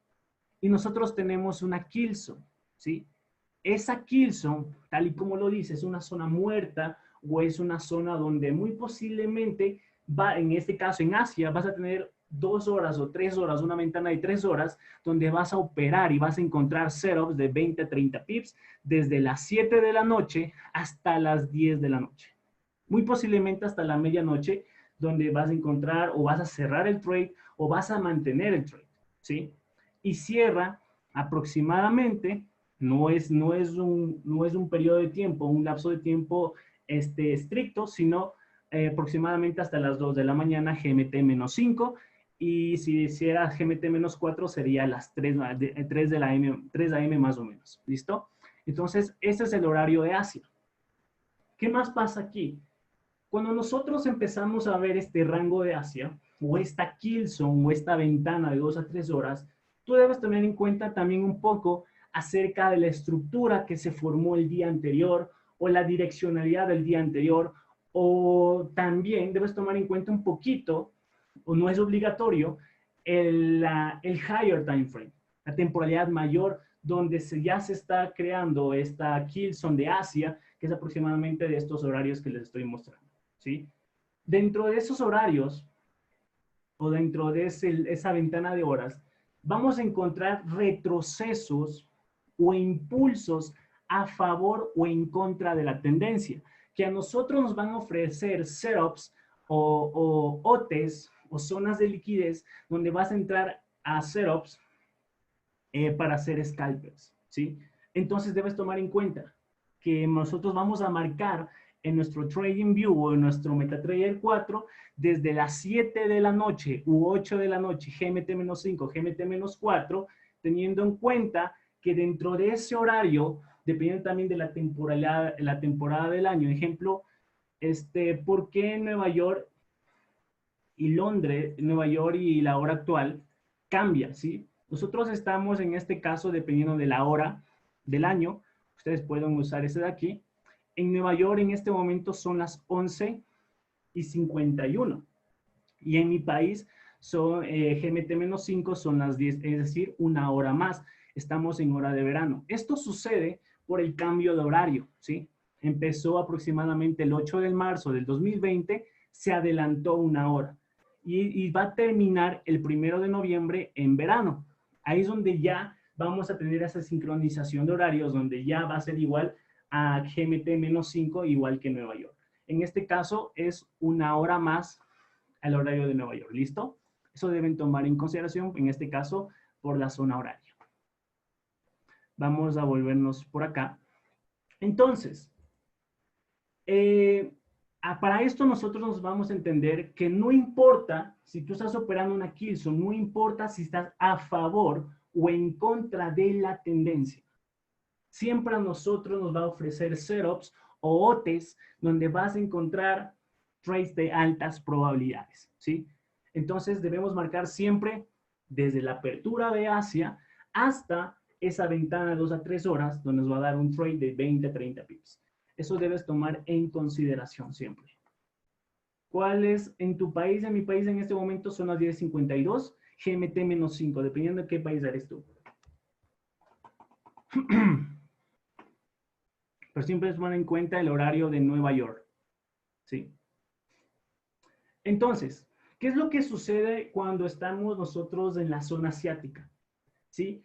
Y nosotros tenemos una kill zone, ¿sí? Esa kill zone, tal y como lo dice, es una zona muerta o es una zona donde muy posiblemente va, en este caso en Asia, vas a tener 2 horas o 3 horas, una ventana de 3 horas, donde vas a operar y vas a encontrar setups de 20 a 30 pips desde las 7 de la noche hasta las 10 de la noche. Muy posiblemente hasta la medianoche, donde vas a encontrar o vas a cerrar el trade o vas a mantener el trade, ¿sí? Y cierra aproximadamente, no es un periodo de tiempo, un lapso de tiempo estricto, sino aproximadamente hasta las 2 de la mañana, GMT-5, y si hiciera GMT-4 sería las 3 de la M, 3 AM más o menos, ¿listo? Entonces, ese es el horario de Asia. ¿Qué más pasa aquí? Cuando nosotros empezamos a ver este rango de Asia, o esta kill zone, o esta ventana de 2 a 3 horas, tú debes tener en cuenta también un poco acerca de la estructura que se formó el día anterior, o la direccionalidad del día anterior, o también debes tomar en cuenta un poquito, o no es obligatorio, el higher time frame, la temporalidad mayor, donde ya se está creando esta kill zone de Asia, que es aproximadamente de estos horarios que les estoy mostrando. ¿Sí? Dentro de esos horarios o dentro de esa ventana de horas, vamos a encontrar retrocesos o impulsos a favor o en contra de la tendencia, que a nosotros nos van a ofrecer setups o OTES o zonas de liquidez donde vas a entrar a setups para hacer scalpers, ¿sí? Entonces debes tomar en cuenta que nosotros vamos a marcar en nuestro TradingView o en nuestro MetaTrader 4 desde las 7 de la noche u 8 de la noche, GMT-5, GMT-4, teniendo en cuenta que dentro de ese horario, dependiendo también de la temporada del año, ejemplo, ¿por qué Nueva York y Londres, Nueva York y la hora actual cambia, ¿sí? Nosotros estamos en este caso, dependiendo de la hora del año, ustedes pueden usar ese de aquí. En Nueva York en este momento son las 11:51. Y en mi país son GMT-5 son las 10, es decir, una hora más. Estamos en hora de verano. Esto sucede por el cambio de horario, ¿sí? Empezó aproximadamente el 8 de marzo del 2020, se adelantó una hora y va a terminar el 1 de noviembre en verano. Ahí es donde ya vamos a tener esa sincronización de horarios, donde ya va a ser igual a GMT-5, igual que Nueva York. En este caso es una hora más al horario de Nueva York. ¿Listo? Eso deben tomar en consideración, en este caso, por la zona horaria. Vamos a volvernos por acá. Entonces, para esto nosotros nos vamos a entender que no importa si tú estás operando una Killzone, no importa si estás a favor o en contra de la tendencia. Siempre a nosotros nos va a ofrecer setups o OTES donde vas a encontrar trades de altas probabilidades, ¿sí? Entonces debemos marcar siempre desde la apertura de Asia hasta esa ventana de 2 a 3 horas donde nos va a dar un trade de 20 a 30 pips. Eso debes tomar en consideración siempre. ¿Cuál es en tu país? En mi país en este momento son las 10:52, GMT-5, dependiendo de qué país eres tú. Pero siempre tomar en cuenta el horario de Nueva York, ¿sí? Entonces, ¿qué es lo que sucede cuando estamos nosotros en la zona asiática? ¿Sí?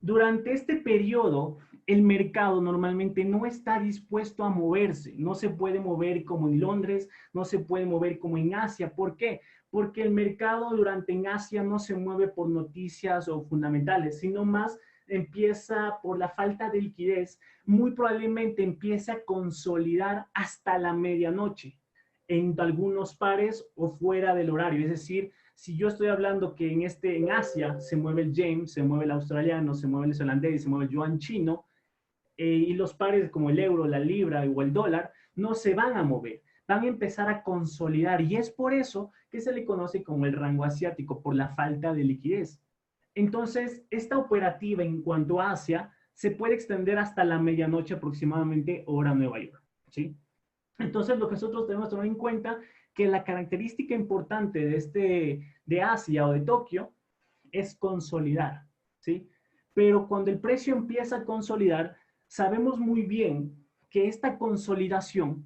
Durante este periodo, el mercado normalmente no está dispuesto a moverse, no se puede mover como en Londres, no se puede mover como en Asia. ¿Por qué? Porque el mercado durante en Asia no se mueve por noticias o fundamentales, sino más empieza por la falta de liquidez, muy probablemente empieza a consolidar hasta la medianoche en algunos pares o fuera del horario. Es decir, si yo estoy hablando que en Asia se mueve el yen, se mueve el australiano, se mueve el neozelandés, se mueve el yuan chino, y los pares como el euro, la libra o el dólar no se van a mover, van a empezar a consolidar y es por eso que se le conoce como el rango asiático, por la falta de liquidez. Entonces, esta operativa en cuanto a Asia se puede extender hasta la medianoche aproximadamente hora Nueva York, ¿sí? Entonces, lo que nosotros tenemos que tomar en cuenta que la característica importante de Asia o de Tokio es consolidar, ¿sí? Pero cuando el precio empieza a consolidar, sabemos muy bien que esta consolidación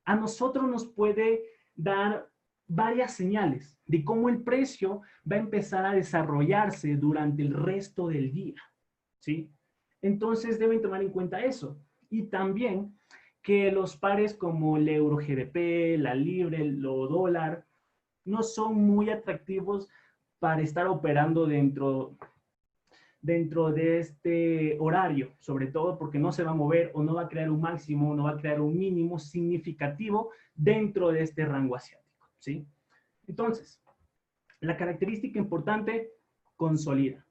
a nosotros nos puede dar varias señales de cómo el precio va a empezar a desarrollarse durante el resto del día, ¿sí? Entonces deben tomar en cuenta eso. Y también que los pares como el euro GBP, la libra, el dólar, no son muy atractivos para estar operando dentro de este horario, sobre todo porque no se va a mover o no va a crear un máximo, no va a crear un mínimo significativo dentro de este rango asiático, ¿sí? Entonces, la característica importante, consolida.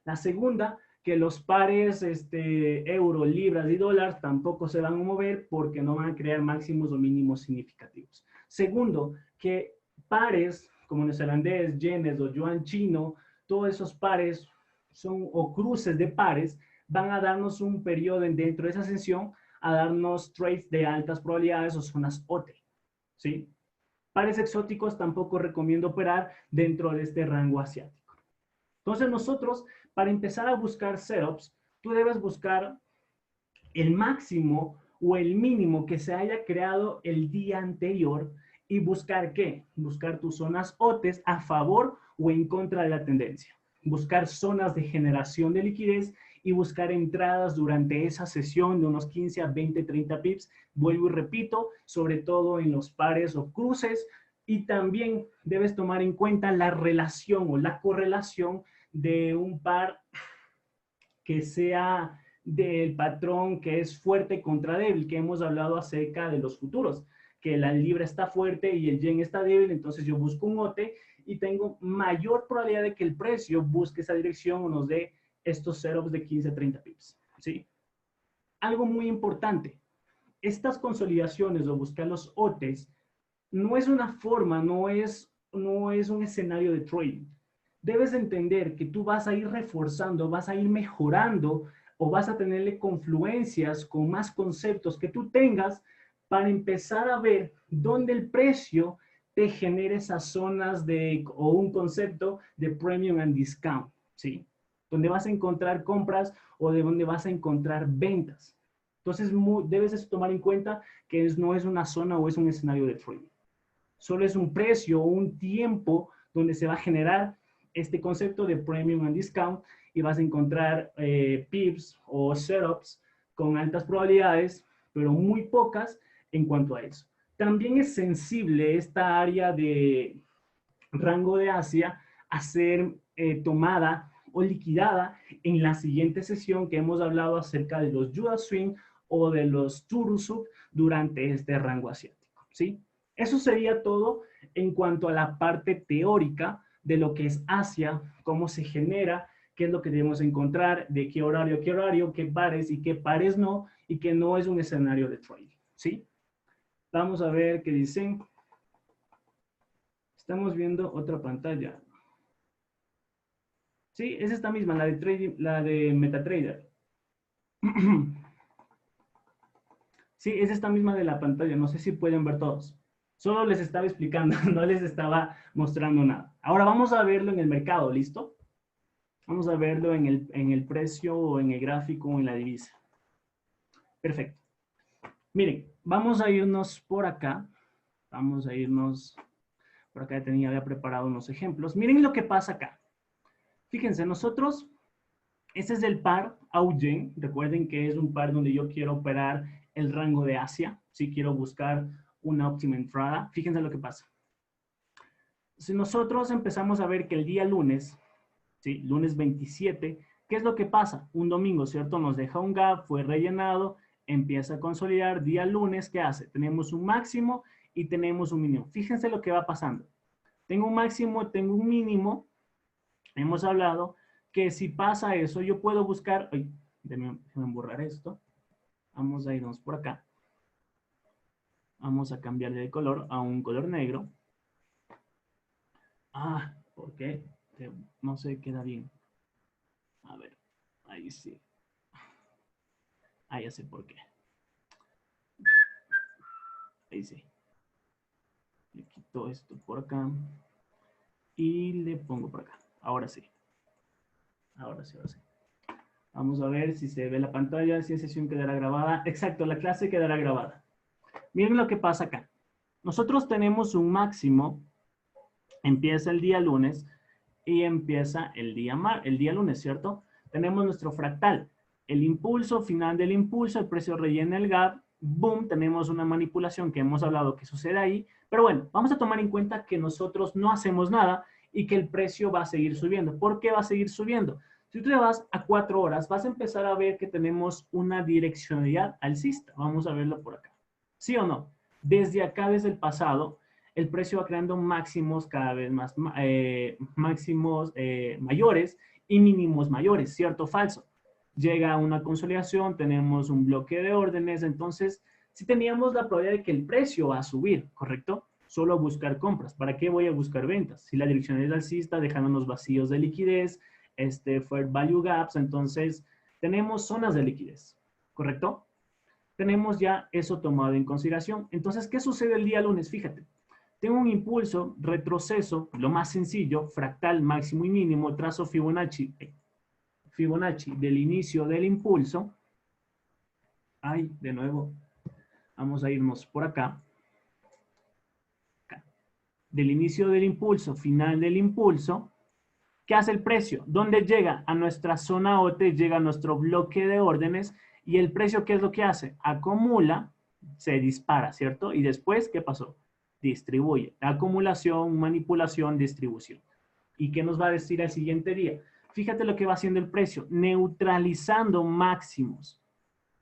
La segunda, que los pares euro, libras y dólar tampoco se van a mover porque no van a crear máximos o mínimos significativos. Segundo, que pares como neozelandés, yenes o yuan chino, todos esos pares son, o cruces de pares, van a darnos un periodo dentro de esa sesión a darnos trades de altas probabilidades o zonas OT, ¿sí? Pares exóticos tampoco recomiendo operar dentro de este rango asiático. Entonces nosotros, para empezar a buscar setups, tú debes buscar el máximo o el mínimo que se haya creado el día anterior y buscar ¿qué? Buscar tus zonas OTES a favor o en contra de la tendencia. Buscar zonas de generación de liquidez y buscar entradas durante esa sesión de unos 15 a 20, 30 pips. Vuelvo y repito, sobre todo en los pares o cruces. Y también debes tomar en cuenta la relación o la correlación de un par que sea del patrón que es fuerte contra débil, que hemos hablado acerca de los futuros, que la libra está fuerte y el yen está débil, entonces yo busco un OTE y tengo mayor probabilidad de que el precio busque esa dirección o nos dé estos setups de 15 a 30 pips, ¿sí? Algo muy importante, estas consolidaciones o buscar los OTEs no es una forma, no es un escenario de trading. Debes entender que tú vas a ir reforzando, vas a ir mejorando o vas a tenerle confluencias con más conceptos que tú tengas para empezar a ver dónde el precio te genera esas zonas o un concepto de premium and discount, ¿sí? Donde vas a encontrar compras o de donde vas a encontrar ventas. Entonces, debes tomar en cuenta que no es una zona o es un escenario de trading. Solo es un precio o un tiempo donde se va a generar este concepto de premium and discount y vas a encontrar pips o setups con altas probabilidades, pero muy pocas en cuanto a eso. También es sensible esta área de rango de Asia a ser tomada o liquidada en la siguiente sesión que hemos hablado acerca de los Yuan Swing o de los Turusuk durante este rango asiático, ¿sí? Eso sería todo en cuanto a la parte teórica de lo que es Asia, cómo se genera, qué es lo que debemos encontrar, de qué horario, qué pares y qué pares no, y que no es un escenario de trading, ¿sí? Vamos a ver qué dicen. Estamos viendo otra pantalla. Sí, es esta misma, la de trading, la de MetaTrader. Sí, es esta misma de la pantalla. No sé si pueden ver todos. Solo les estaba explicando, no les estaba mostrando nada. Ahora vamos a verlo en el mercado, ¿listo? Vamos a verlo en el precio o en el gráfico o en la divisa. Perfecto. Miren, vamos a irnos por acá. Vamos a irnos por acá. Había preparado unos ejemplos. Miren lo que pasa acá. Fíjense, nosotros, este es el par Augen. Recuerden que es un par donde yo quiero operar el rango de Asia. Si quiero buscar una óptima entrada. Fíjense lo que pasa. Si nosotros empezamos a ver que el día lunes, ¿sí? Lunes 27, ¿qué es lo que pasa? Un domingo, ¿cierto? Nos deja un gap, fue rellenado, empieza a consolidar. Día lunes, ¿qué hace? Tenemos un máximo y tenemos un mínimo. Fíjense lo que va pasando. Tengo un máximo, tengo un mínimo. Hemos hablado que si pasa eso, yo puedo buscar... Ay, déjenme borrar esto. Vamos a irnos por acá. Vamos a cambiarle de color a un color negro. Ah, ¿por qué? No se queda bien. A ver, ahí sí. Ah, ya sé por qué. Ahí sí. Le quito esto por acá. Y le pongo por acá. Ahora sí. Ahora sí, ahora sí. Vamos a ver si se ve la pantalla, si esa sesión quedará grabada. Exacto, la clase quedará grabada. Miren lo que pasa acá. Nosotros tenemos un máximo. Empieza el día lunes y empieza el día lunes, ¿cierto? Tenemos nuestro fractal. El impulso, final del impulso, el precio rellena el gap, boom, tenemos una manipulación que hemos hablado que sucede ahí, pero bueno, vamos a tomar en cuenta que nosotros no hacemos nada y que el precio va a seguir subiendo. ¿Por qué va a seguir subiendo? Si tú te vas a 4 horas, vas a empezar a ver que tenemos una direccionalidad alcista. Vamos a verlo por acá. ¿Sí o no? Desde acá, desde el pasado, el precio va creando máximos cada vez más, máximos mayores y mínimos mayores, ¿cierto o falso? Llega una consolidación, tenemos un bloque de órdenes, entonces si teníamos la probabilidad de que el precio va a subir, ¿correcto? Solo buscar compras. ¿Para qué voy a buscar ventas? Si la dirección es alcista, dejándonos vacíos de liquidez, fair value gaps, entonces tenemos zonas de liquidez, ¿correcto? Tenemos ya eso tomado en consideración. Entonces, ¿qué sucede el día lunes? Fíjate, tengo un impulso, retroceso, lo más sencillo, fractal máximo y mínimo, trazo Fibonacci, Fibonacci del inicio del impulso. Ay, de nuevo, vamos a irnos por acá. Del inicio del impulso, final del impulso. ¿Qué hace el precio? ¿Dónde llega? A nuestra zona OT, llega a nuestro bloque de órdenes y el precio, ¿qué es lo que hace? Acumula, se dispara, ¿cierto? Y después, ¿qué pasó? Distribuye. Acumulación, manipulación, distribución. ¿Y qué nos va a decir al siguiente día? Fíjate lo que va haciendo el precio, neutralizando máximos.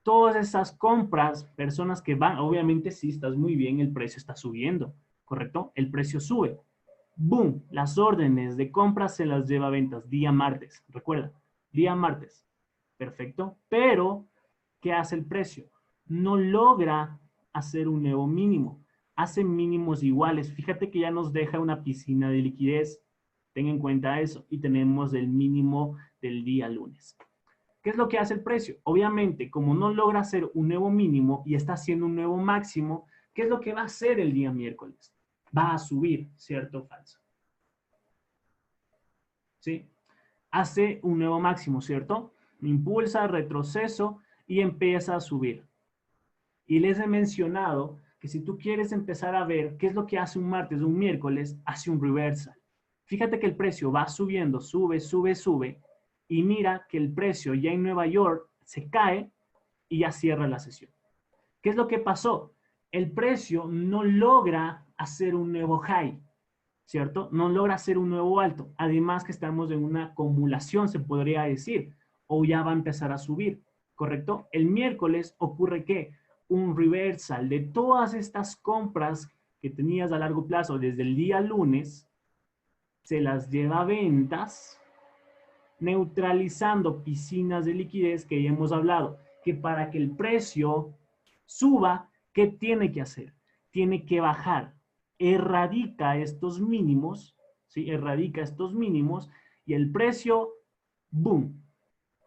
Todas esas compras, personas que van, obviamente si estás muy bien, el precio está subiendo, ¿correcto? El precio sube. Boom, las órdenes de compra se las lleva a ventas día martes. Recuerda, día martes. Perfecto. Pero, ¿qué hace el precio? No logra hacer un nuevo mínimo. Hace mínimos iguales. Fíjate que ya nos deja una piscina de liquidez. Ten en cuenta eso. Y tenemos el mínimo del día lunes. ¿Qué es lo que hace el precio? Obviamente, como no logra hacer un nuevo mínimo y está haciendo un nuevo máximo, ¿qué es lo que va a hacer el día miércoles? Va a subir, ¿cierto o falso? ¿Sí? Hace un nuevo máximo, ¿cierto? Impulsa, retroceso y empieza a subir. Y les he mencionado que si tú quieres empezar a ver qué es lo que hace un martes o un miércoles, hace un reversal. Fíjate que el precio va subiendo, sube, sube, sube, y mira que el precio ya en Nueva York se cae y ya cierra la sesión. ¿Qué es lo que pasó? El precio no logra hacer un nuevo high, ¿cierto? No logra hacer un nuevo alto. Además que estamos en una acumulación, se podría decir, o ya va a empezar a subir, ¿correcto? El miércoles ocurre que un reversal de todas estas compras que tenías a largo plazo desde el día lunes, se las lleva a ventas, neutralizando piscinas de liquidez que ya hemos hablado, que para que el precio suba, ¿qué tiene que hacer? tiene que bajar. Erradica estos mínimos, ¿sí? Erradica estos mínimos y el precio, ¡boom!,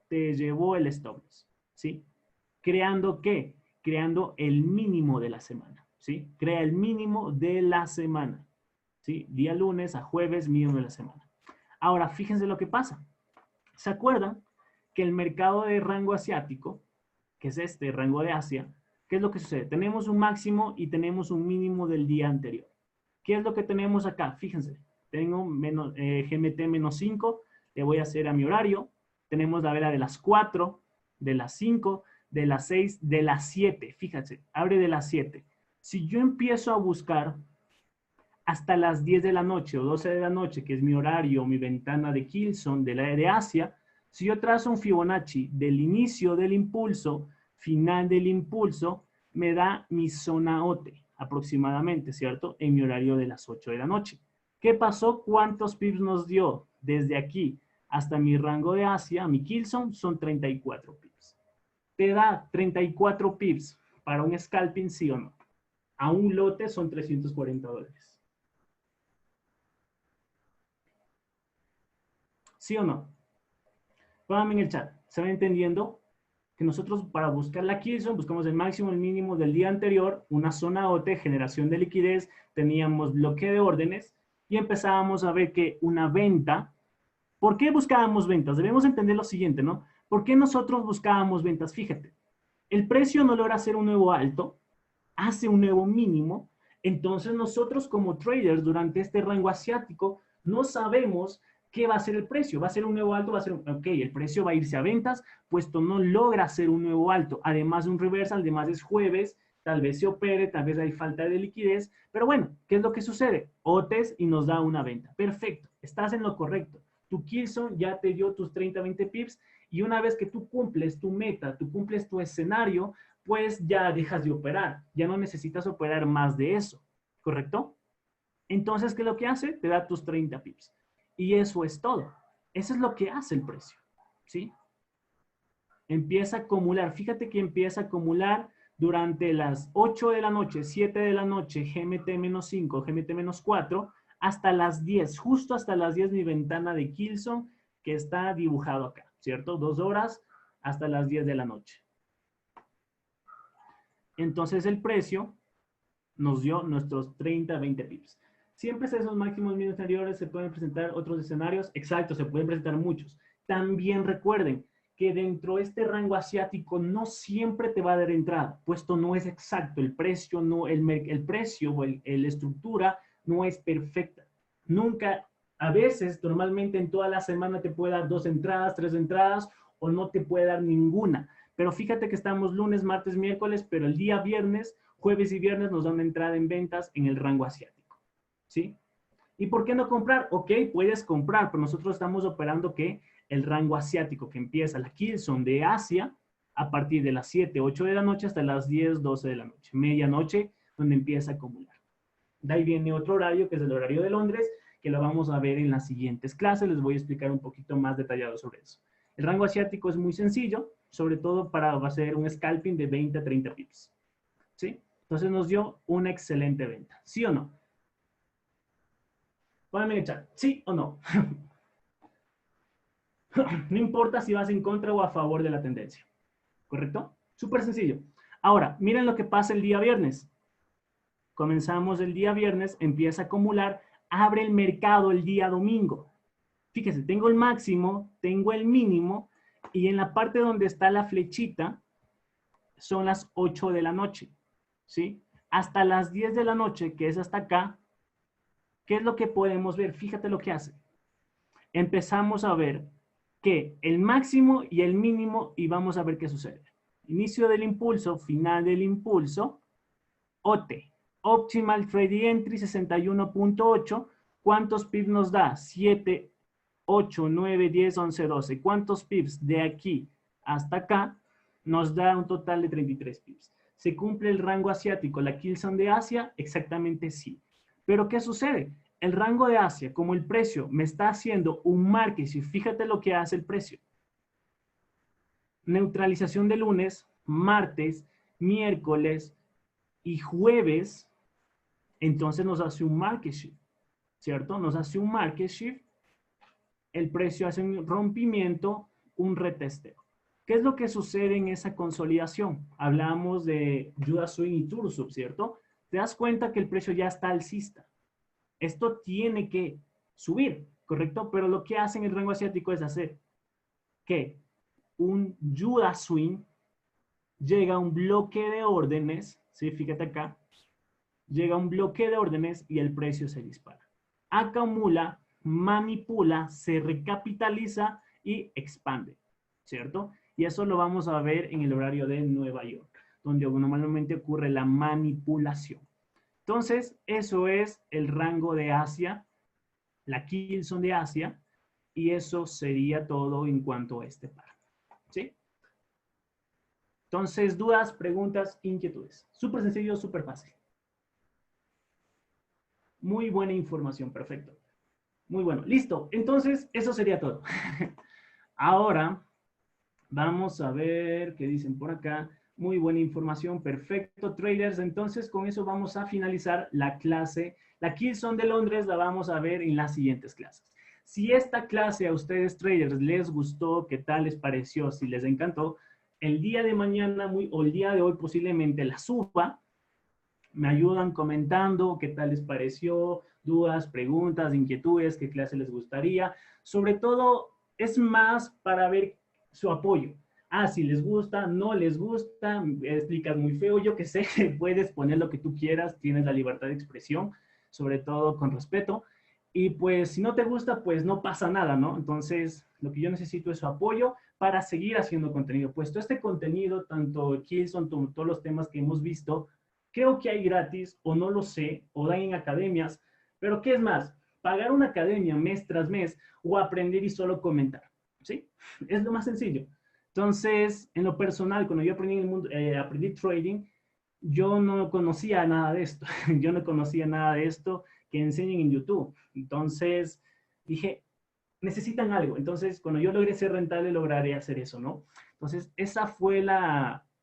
te llevó el stop loss, ¿sí? ¿Creando qué? Creando el mínimo de la semana, ¿sí? Crea el mínimo de la semana, ¿sí? Día lunes a jueves, mínimo de la semana. Ahora, fíjense lo que pasa. ¿Se acuerdan que el mercado de rango asiático, que es este rango de Asia, qué es lo que sucede? Tenemos un máximo y tenemos un mínimo del día anterior. ¿Qué es lo que tenemos acá? Fíjense, tengo GMT menos 5, le voy a hacer a mi horario. Tenemos la vela de las 4, de las 5, de las 6, de las 7. Fíjense, abre de las 7. Si yo empiezo a buscar hasta las 10 de la noche o 12 de la noche, que es mi horario, mi ventana de Kilson de la de Asia, si yo trazo un Fibonacci del inicio del impulso, final del impulso, me da mi zona OT aproximadamente, ¿cierto? En mi horario de las 8 de la noche. ¿Qué pasó? ¿Cuántos pips nos dio? Desde aquí hasta mi rango de Asia, mi Kilson, son 34 pips. ¿Te da 34 pips para un scalping, sí o no? A un lote son $340. ¿Sí o no? Pónganme en el chat. ¿Se va entendiendo? Que nosotros para buscar la Kilson buscamos el máximo, el mínimo del día anterior, una zona OT, generación de liquidez, teníamos bloque de órdenes y empezábamos a ver que una venta. ¿Por qué buscábamos ventas? Debemos entender lo siguiente, ¿no? ¿Por qué nosotros buscábamos ventas? Fíjate, el precio no logra hacer un nuevo alto, hace un nuevo mínimo, entonces nosotros como traders durante este rango asiático no sabemos qué va a ser el precio. ¿Va a ser un nuevo alto? ¿Va a ser ok, el precio va a irse a ventas, puesto no logra hacer un nuevo alto. Además de un reversal, además es jueves, tal vez se opere, tal vez hay falta de liquidez, pero bueno, ¿qué es lo que sucede? OTES y nos da una venta. Perfecto, estás en lo correcto. Tu Kilson ya te dio tus 30, 20 pips y una vez que tú cumples tu meta, tú cumples tu escenario, pues ya dejas de operar, ya no necesitas operar más de eso, ¿correcto? Entonces, ¿qué es lo que hace? Te da tus 30 pips. Y eso es todo. Eso es lo que hace el precio, ¿sí? Empieza a acumular. Fíjate que empieza a acumular durante las 8 de la noche, 7 de la noche, GMT-5, GMT-4, hasta las 10. Justo hasta las 10 mi ventana de Kilson que está dibujado acá, ¿cierto? 2 horas hasta las 10 de la noche. Entonces el precio nos dio nuestros 30, 20 pips. Siempre esos máximos mínimos anteriores se pueden presentar otros escenarios. Exacto, se pueden presentar muchos. También recuerden que dentro de este rango asiático no siempre te va a dar entrada, puesto no es exacto. El precio, no, el precio o la estructura no es perfecta. Nunca, a veces, normalmente en toda la semana te puede dar 2 entradas, 3 entradas o no te puede dar ninguna. Pero fíjate que estamos lunes, martes, miércoles, pero el día viernes, jueves y viernes nos dan una entrada en ventas en el rango asiático, ¿sí? ¿Y por qué no comprar? Ok, puedes comprar, pero nosotros estamos operando que el rango asiático que empieza la Kilson de Asia a partir de las 7, 8 de la noche hasta las 10, 12 de la noche, medianoche, donde empieza a acumular. De ahí viene otro horario, que es el horario de Londres, que lo vamos a ver en las siguientes clases. Les voy a explicar un poquito más detallado sobre eso. El rango asiático es muy sencillo, sobre todo para hacer un scalping de 20 a 30 pips. ¿Sí? Entonces nos dio una excelente venta. ¿Sí o no? Pónganme en el chat. ¿Sí o no? No importa si vas en contra o a favor de la tendencia. ¿Correcto? Súper sencillo. Ahora, miren lo que pasa el día viernes. Comenzamos el día viernes, empieza a acumular, abre el mercado el día domingo. Fíjense, tengo el máximo, tengo el mínimo, y en la parte donde está la flechita son las 8 de la noche, ¿sí? Hasta las 10 de la noche, que es hasta acá, ¿qué es lo que podemos ver? Fíjate lo que hace. Empezamos a ver que el máximo y el mínimo, y vamos a ver qué sucede. Inicio del impulso, final del impulso, OT, Optimal Trade Entry 61.8, ¿cuántos pips nos da? 7, 8, 9, 10, 11, 12. ¿Cuántos pips de aquí hasta acá? Nos da un total de 33 pips. ¿Se cumple el rango asiático, la Kilson de Asia? Exactamente sí. Pero ¿qué sucede? El rango de Asia, como el precio me está haciendo un market, y fíjate lo que hace el precio. Neutralización de lunes, martes, miércoles y jueves, entonces nos hace un market shift, ¿cierto? Nos hace un market shift, el precio hace un rompimiento, un retesteo. ¿Qué es lo que sucede en esa consolidación? Hablamos de Judas Swing y Tursub, ¿cierto? Te das cuenta que el precio ya está alcista. Esto tiene que subir, ¿correcto? Pero lo que hace en el rango asiático es hacer que un Judas Swing llega a un bloque de órdenes, ¿sí? Fíjate acá, llega a un bloque de órdenes y el precio se dispara. Acumula, manipula, se recapitaliza y expande, ¿cierto? Y eso lo vamos a ver en el horario de Nueva York, donde normalmente ocurre la manipulación. Entonces, eso es el rango de Asia, la Kilson de Asia, y eso sería todo en cuanto a este par, ¿sí? Entonces, dudas, preguntas, inquietudes. Súper sencillo, súper fácil. Muy buena información, perfecto. Muy bueno, listo. Entonces, eso sería todo. Ahora, vamos a ver qué dicen por acá. Muy buena información, perfecto, traders. Entonces, con eso vamos a finalizar la clase. La Kilson de Londres la vamos a ver en las siguientes clases. Si esta clase a ustedes, traders, les gustó, qué tal les pareció, si les encantó, el día de mañana o el día de hoy posiblemente la suba. Me ayudan comentando qué tal les pareció, dudas, preguntas, inquietudes, qué clase les gustaría. Sobre todo, es más para ver su apoyo. Ah, si les gusta, no les gusta, explicas muy feo, yo qué sé, puedes poner lo que tú quieras, tienes la libertad de expresión, sobre todo con respeto. Y pues si no te gusta, pues no pasa nada, ¿no? Entonces, lo que yo necesito es su apoyo para seguir haciendo contenido. Puesto este contenido, tanto Kilson, todos los temas que hemos visto, creo que hay gratis, o no lo sé, o dan en academias, pero ¿qué es más? Pagar una academia mes tras mes o aprender y solo comentar, ¿sí? Es lo más sencillo. Entonces, en lo personal, cuando yo aprendí, aprendí trading, yo no conocía nada de esto. Yo no conocía nada de esto que enseñen en YouTube. Entonces, dije, necesitan algo. Entonces, cuando yo logré ser rentable, lograré hacer eso, ¿no? Entonces, esa fue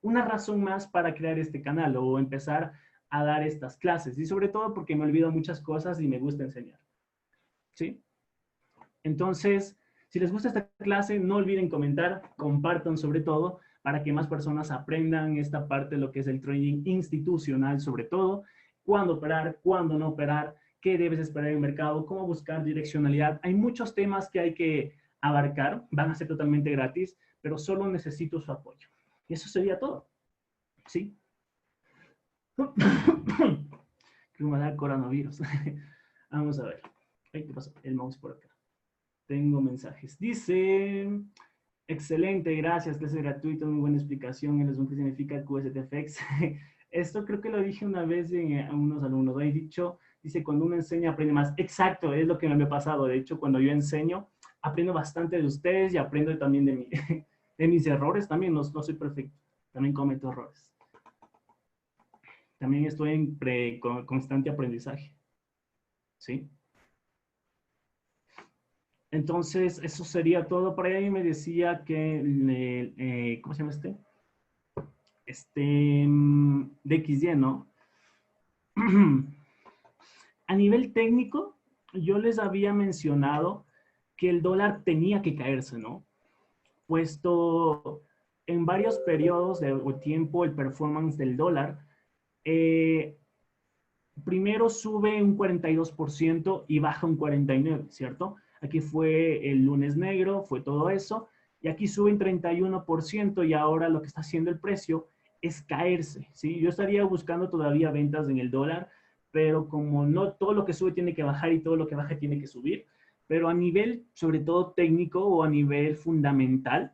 una razón más para crear este canal o empezar a dar estas clases. Y sobre todo porque me olvido muchas cosas y me gusta enseñar. ¿Sí? Entonces, si les gusta esta clase, no olviden comentar, compartan sobre todo para que más personas aprendan esta parte de lo que es el trading institucional, sobre todo, cuándo operar, cuándo no operar, qué debes esperar en el mercado, cómo buscar direccionalidad. Hay muchos temas que hay que abarcar, van a ser totalmente gratis, pero solo necesito su apoyo. Y eso sería todo. ¿Sí? Creo que me va a dar coronavirus. Vamos a ver. Ay, ¿qué pasó? El mouse por acá. Tengo mensajes. Dice, excelente, gracias, clase gratuita, muy buena explicación. ¿En qué significa QSTFX? Esto creo que lo dije una vez a unos alumnos. He dicho, dice, cuando uno enseña aprende más. Exacto, es lo que me ha pasado. De hecho, cuando yo enseño, aprendo bastante de ustedes y aprendo también de mis errores. También no soy perfecto. También cometo errores. También estoy en constante aprendizaje. ¿Sí? Entonces, eso sería todo. Por ahí me decía que, ¿cómo se llama este? DXY, ¿no? A nivel técnico, yo les había mencionado que el dólar tenía que caerse, ¿no? Puesto en varios periodos de tiempo el performance del dólar, primero sube un 42% y baja un 49%, ¿cierto? Aquí fue el lunes negro, fue todo eso, y aquí sube un 31% y ahora lo que está haciendo el precio es caerse, ¿sí? Yo estaría buscando todavía ventas en el dólar, pero como no todo lo que sube tiene que bajar y todo lo que baja tiene que subir, pero a nivel sobre todo técnico o a nivel fundamental,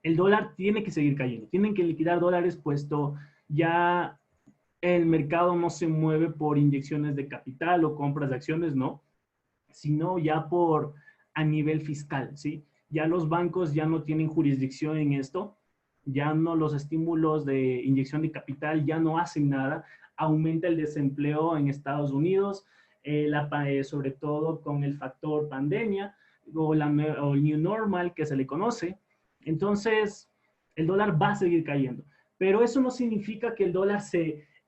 el dólar tiene que seguir cayendo, tienen que liquidar dólares puesto ya el mercado no se mueve por inyecciones de capital o compras de acciones, no, sino ya por a nivel fiscal, ¿sí? Ya los bancos ya no tienen jurisdicción en esto, ya no los estímulos de inyección de capital ya no hacen nada, aumenta el desempleo en Estados Unidos, sobre todo con el factor pandemia o el new normal que se le conoce. Entonces, el dólar va a seguir cayendo, pero eso no significa que el dólar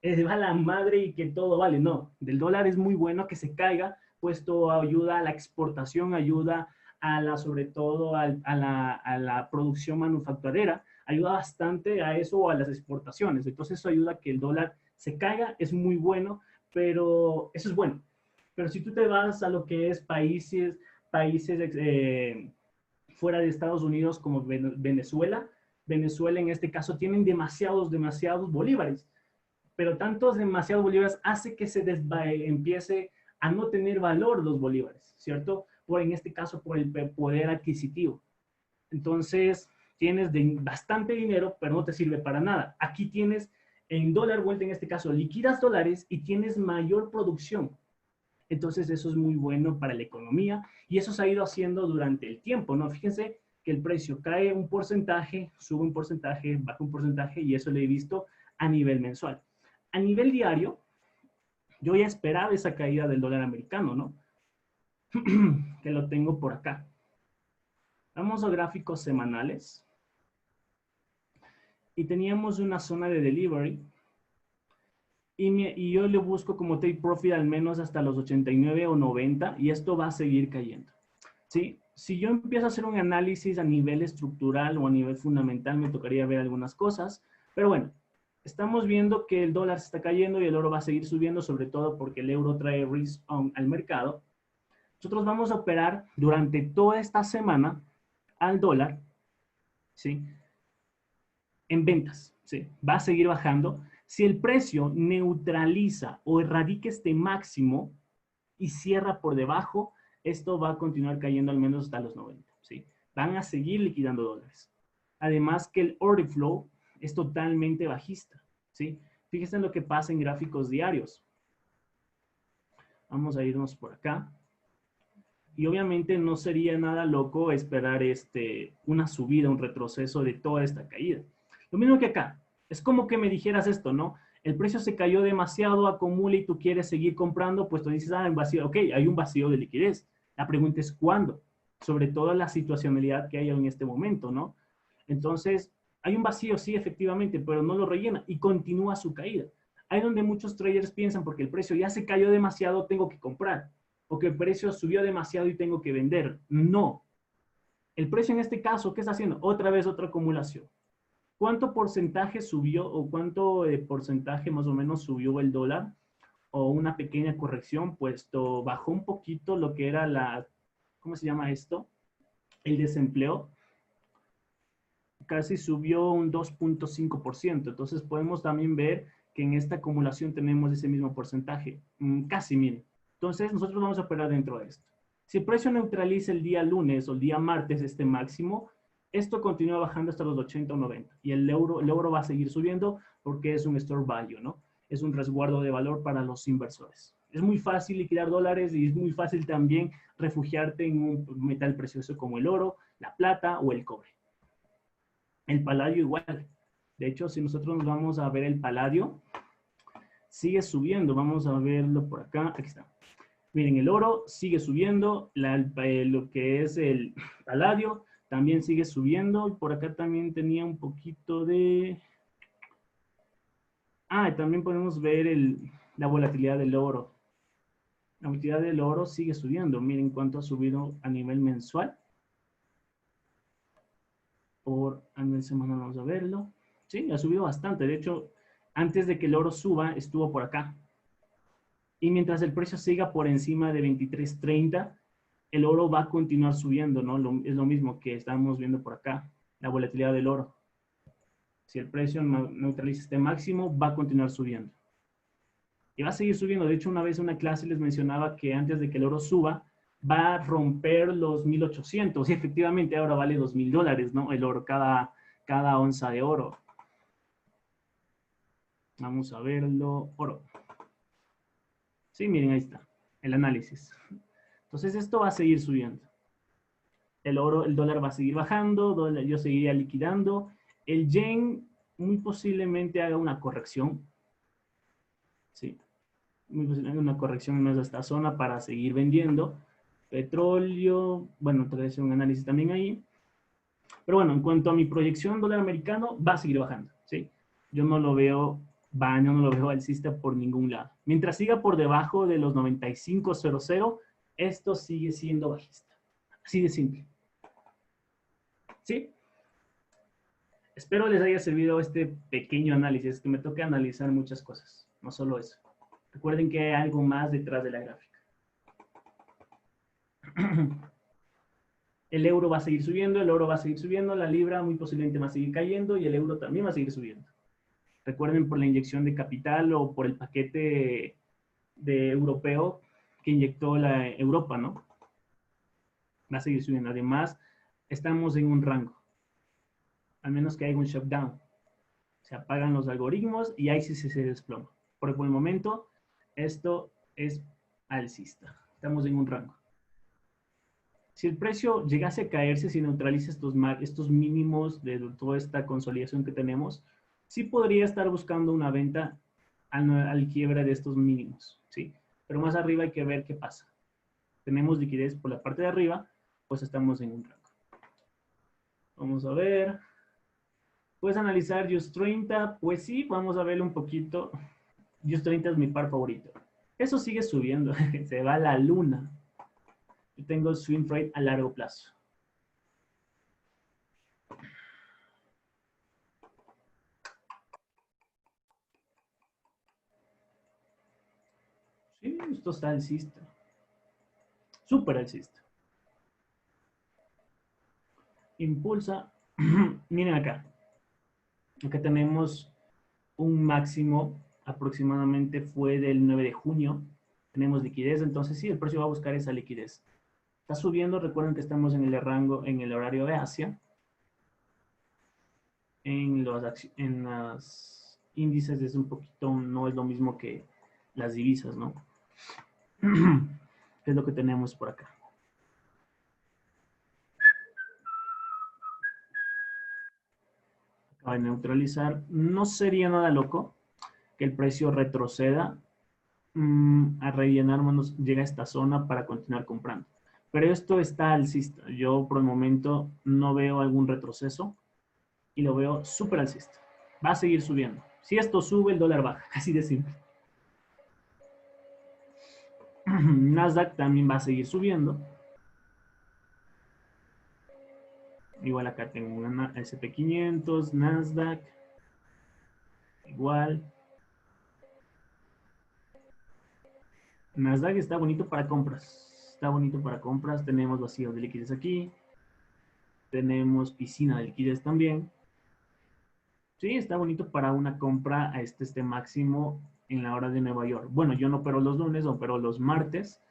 va la madre y que todo vale. No, del dólar es muy bueno que se caiga, puesto ayuda a la exportación, ayuda a la, sobre todo a la producción manufacturera, ayuda bastante a eso o a las exportaciones. Entonces eso ayuda a que el dólar se caiga, es muy bueno, pero eso es bueno. Pero si tú te vas a lo que es países fuera de Estados Unidos como Venezuela, Venezuela en este caso tienen demasiados bolívares, pero tantos demasiados bolívares hace que empiece a no tener valor los bolívares, ¿cierto? Por en este caso por el poder adquisitivo. Entonces, tienes bastante dinero, pero no te sirve para nada. Aquí tienes en dólar vuelta, en este caso, liquidas dólares y tienes mayor producción. Entonces, eso es muy bueno para la economía y eso se ha ido haciendo durante el tiempo, ¿no? Fíjense que el precio cae un porcentaje, sube un porcentaje, baja un porcentaje y eso lo he visto a nivel mensual. A nivel diario, yo ya esperaba esa caída del dólar americano, ¿no? Que lo tengo por acá. Vamos a gráficos semanales. Y teníamos una zona de delivery. Y yo le busco como take profit al menos hasta los 89 o 90 y esto va a seguir cayendo. ¿Sí? Si yo empiezo a hacer un análisis a nivel estructural o a nivel fundamental, me tocaría ver algunas cosas. Pero bueno, estamos viendo que el dólar se está cayendo y el oro va a seguir subiendo, sobre todo porque el euro trae risk on al mercado. Nosotros vamos a operar durante toda esta semana al dólar, ¿sí? En ventas, ¿sí? Va a seguir bajando. Si el precio neutraliza o erradica este máximo y cierra por debajo, esto va a continuar cayendo al menos hasta los 90, ¿sí? Van a seguir liquidando dólares. Además que el order flow es totalmente bajista, ¿sí? Fíjense en lo que pasa en gráficos diarios. Vamos a irnos por acá. Y obviamente no sería nada loco esperar una subida, un retroceso de toda esta caída. Lo mismo que acá. Es como que me dijeras esto, ¿no? El precio se cayó demasiado, acumula y tú quieres seguir comprando, pues tú dices, ah, en vacío, ok, hay un vacío de liquidez. La pregunta es cuándo, sobre todo la situacionalidad que hay en este momento, ¿no? Entonces, hay un vacío, sí, efectivamente, pero no lo rellena y continúa su caída. Ahí donde muchos traders piensan, porque el precio ya se cayó demasiado, tengo que comprar o que el precio subió demasiado y tengo que vender. No. El precio en este caso, ¿qué está haciendo? Otra vez otra acumulación. ¿Cuánto porcentaje subió o cuánto porcentaje más o menos subió el dólar? O una pequeña corrección, puesto bajó un poquito lo que era ¿cómo se llama esto? El desempleo. Casi subió un 2.5%. Entonces podemos también ver que en esta acumulación tenemos ese mismo porcentaje. Casi, miren. Entonces, nosotros vamos a operar dentro de esto. Si el precio neutraliza el día lunes o el día martes este máximo, esto continúa bajando hasta los 80 o 90. Y el euro va a seguir subiendo porque es un store value, ¿no? Es un resguardo de valor para los inversores. Es muy fácil liquidar dólares y es muy fácil también refugiarte en un metal precioso como el oro, la plata o el cobre. El paladio igual. De hecho, si nosotros nos vamos a ver el paladio, sigue subiendo. Vamos a verlo por acá. Aquí está. Miren, el oro sigue subiendo, lo que es el paladio también sigue subiendo. Por acá también tenía un poquito de... Ah, también podemos ver la volatilidad del oro. La volatilidad del oro sigue subiendo. Miren cuánto ha subido a nivel mensual. Por a nivel semanal vamos a verlo. Sí, ha subido bastante. De hecho, antes de que el oro suba, estuvo por acá. Y mientras el precio siga por encima de 23.30, el oro va a continuar subiendo, ¿no? Es lo mismo que estamos viendo por acá, la volatilidad del oro. Si el precio neutraliza este máximo, va a continuar subiendo. Y va a seguir subiendo. De hecho, una vez en una clase les mencionaba que antes de que el oro suba, va a romper los 1.800. Y efectivamente ahora vale $2.000, ¿no? El oro, cada onza de oro. Vamos a verlo. Oro. Sí, miren, ahí está. El análisis. Entonces esto va a seguir subiendo. El dólar va a seguir bajando, yo seguiría liquidando. El yen muy posiblemente haga una corrección. Sí, muy posiblemente una corrección en esta zona para seguir vendiendo. Petróleo, bueno, te voy a hacer un análisis también ahí. Pero bueno, en cuanto a mi proyección dólar americano, va a seguir bajando, ¿sí? Yo no lo veo Va, yo no lo veo alcista por ningún lado. Mientras siga por debajo de los 95.00, esto sigue siendo bajista. Así de simple. ¿Sí? Espero les haya servido este pequeño análisis, que me toca analizar muchas cosas, no solo eso. Recuerden que hay algo más detrás de la gráfica. El euro va a seguir subiendo, el oro va a seguir subiendo, la libra muy posiblemente va a seguir cayendo y el euro también va a seguir subiendo. Recuerden por la inyección de capital o por el paquete de europeo que inyectó la Europa, ¿no? Va a seguir subiendo. Además, estamos en un rango, al menos que haya un shutdown. Se apagan los algoritmos y ahí sí se desploma. Por el momento, esto es alcista. Estamos en un rango. Si el precio llegase a caerse, si neutraliza estos mínimos de toda esta consolidación que tenemos, sí podría estar buscando una venta al quiebre de estos mínimos, ¿sí? Pero más arriba hay que ver qué pasa. Tenemos liquidez por la parte de arriba, pues estamos en un rango. Vamos a ver. ¿Puedes analizar Just 30? Pues sí, vamos a verlo un poquito. Just 30 es mi par favorito. Eso sigue subiendo, se va a la luna. Yo tengo swing trade a largo plazo. Sí, esto está alcista. Súper alcista. Impulsa. Miren acá. Acá tenemos un máximo, aproximadamente fue del 9 de junio. Tenemos liquidez, entonces sí, el precio va a buscar esa liquidez. Está subiendo, recuerden que estamos en el rango, en el horario de Asia. En los índices es un poquito, no es lo mismo que las divisas, ¿no? ¿Qué es lo que tenemos por acá? Acaba de neutralizar. No sería nada loco que el precio retroceda a rellenar manos, llega a esta zona para continuar comprando. Pero esto está alcista. Yo por el momento no veo algún retroceso y lo veo súper alcista. Va a seguir subiendo. Si esto sube, el dólar baja. Así de simple. Nasdaq también va a seguir subiendo. Igual acá tengo una SP500, Nasdaq. Igual. Nasdaq está bonito para compras. Está bonito para compras. Tenemos vacíos de liquidez aquí. Tenemos piscina de liquidez también. Sí, está bonito para una compra a este máximo en la hora de Nueva York. Bueno, yo no opero los lunes, opero los martes.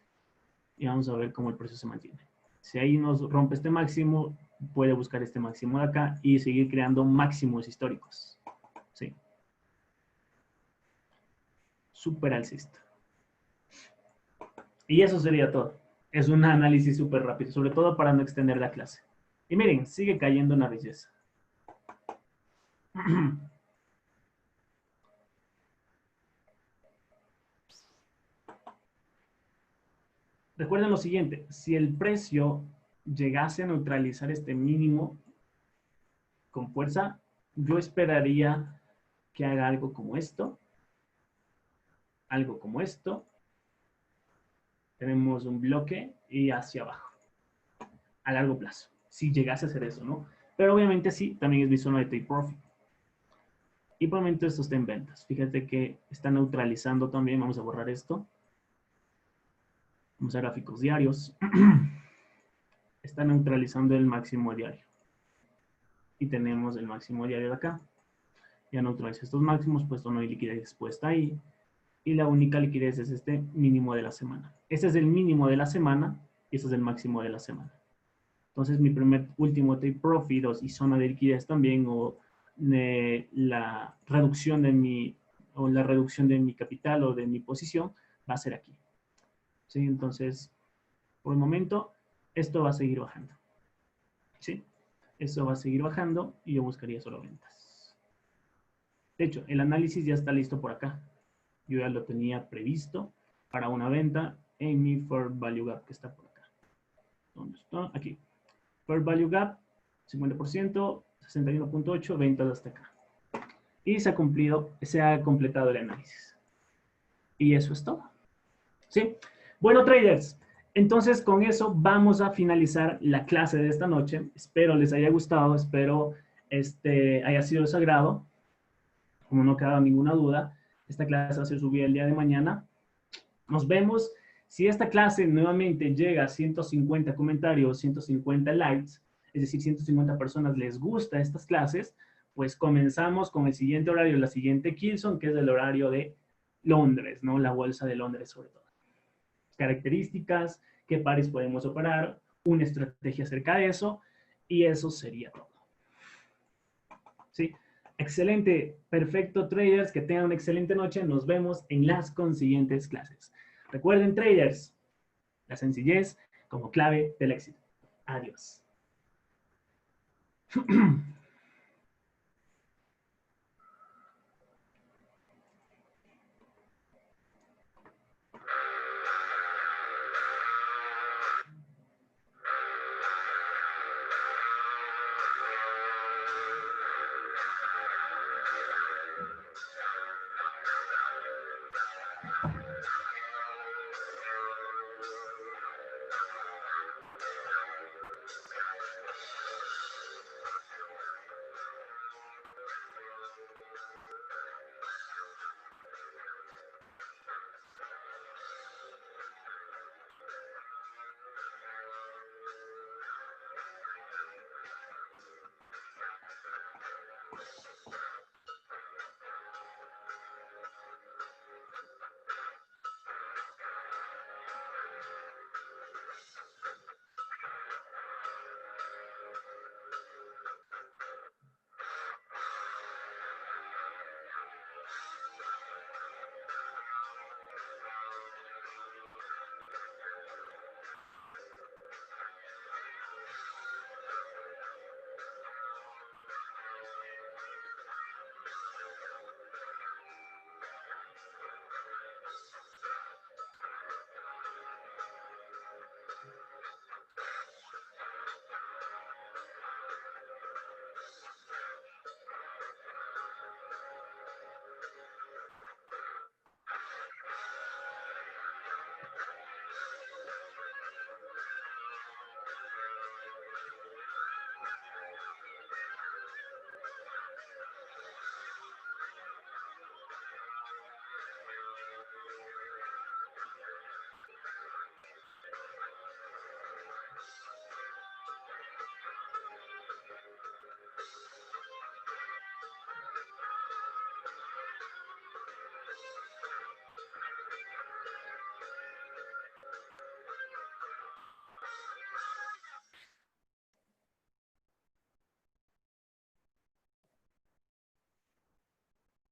Y vamos a ver cómo el precio se mantiene. Si ahí nos rompe este máximo, puede buscar este máximo de acá y seguir creando máximos históricos. Sí. Súper alcista. Y eso sería todo. Es un análisis súper rápido, sobre todo para no extender la clase. Y miren, sigue cayendo una belleza. Recuerden lo siguiente, si el precio llegase a neutralizar este mínimo con fuerza, yo esperaría que haga algo como esto, tenemos un bloque y hacia abajo, a largo plazo, si llegase a hacer eso, ¿no? Pero obviamente sí, también es mi zona de take profit. Y por el momento esto está en ventas. Fíjate que está neutralizando también, vamos a borrar esto. Vamos a gráficos diarios. Está neutralizando el máximo diario. Y tenemos el máximo diario de acá. Ya neutraliza estos máximos, puesto no hay liquidez puesta ahí. Y la única liquidez es este mínimo de la semana. Este es el mínimo de la semana y este es el máximo de la semana. Entonces mi último take profit y zona de liquidez también, o la reducción de mi capital o de mi posición va a ser aquí. ¿Sí? Entonces, por el momento, esto va a seguir bajando. ¿Sí? Esto va a seguir bajando y yo buscaría solo ventas. De hecho, el análisis ya está listo por acá. Yo ya lo tenía previsto para una venta en mi Fair Value Gap que está por acá. ¿Dónde está? Aquí. Fair Value Gap, 50%, 61.8, ventas hasta acá. y se ha completado el análisis. Y eso es todo. ¿Sí? Bueno, traders, entonces con eso vamos a finalizar la clase de esta noche. Espero les haya gustado, espero haya sido de su agrado. Como no queda ninguna duda, esta clase va a ser subida el día de mañana. Nos vemos. Si esta clase nuevamente llega a 150 comentarios, 150 likes, es decir, 150 personas les gusta estas clases, pues comenzamos con el siguiente horario, la siguiente Kilson, que es el horario de Londres, ¿no? La bolsa de Londres sobre todo. Características, qué pares podemos operar, una estrategia acerca de eso, y eso sería todo. ¿Sí? Excelente, perfecto, traders, que tengan una excelente noche. Nos vemos en las consiguientes clases. Recuerden, traders, la sencillez como clave del éxito. Adiós.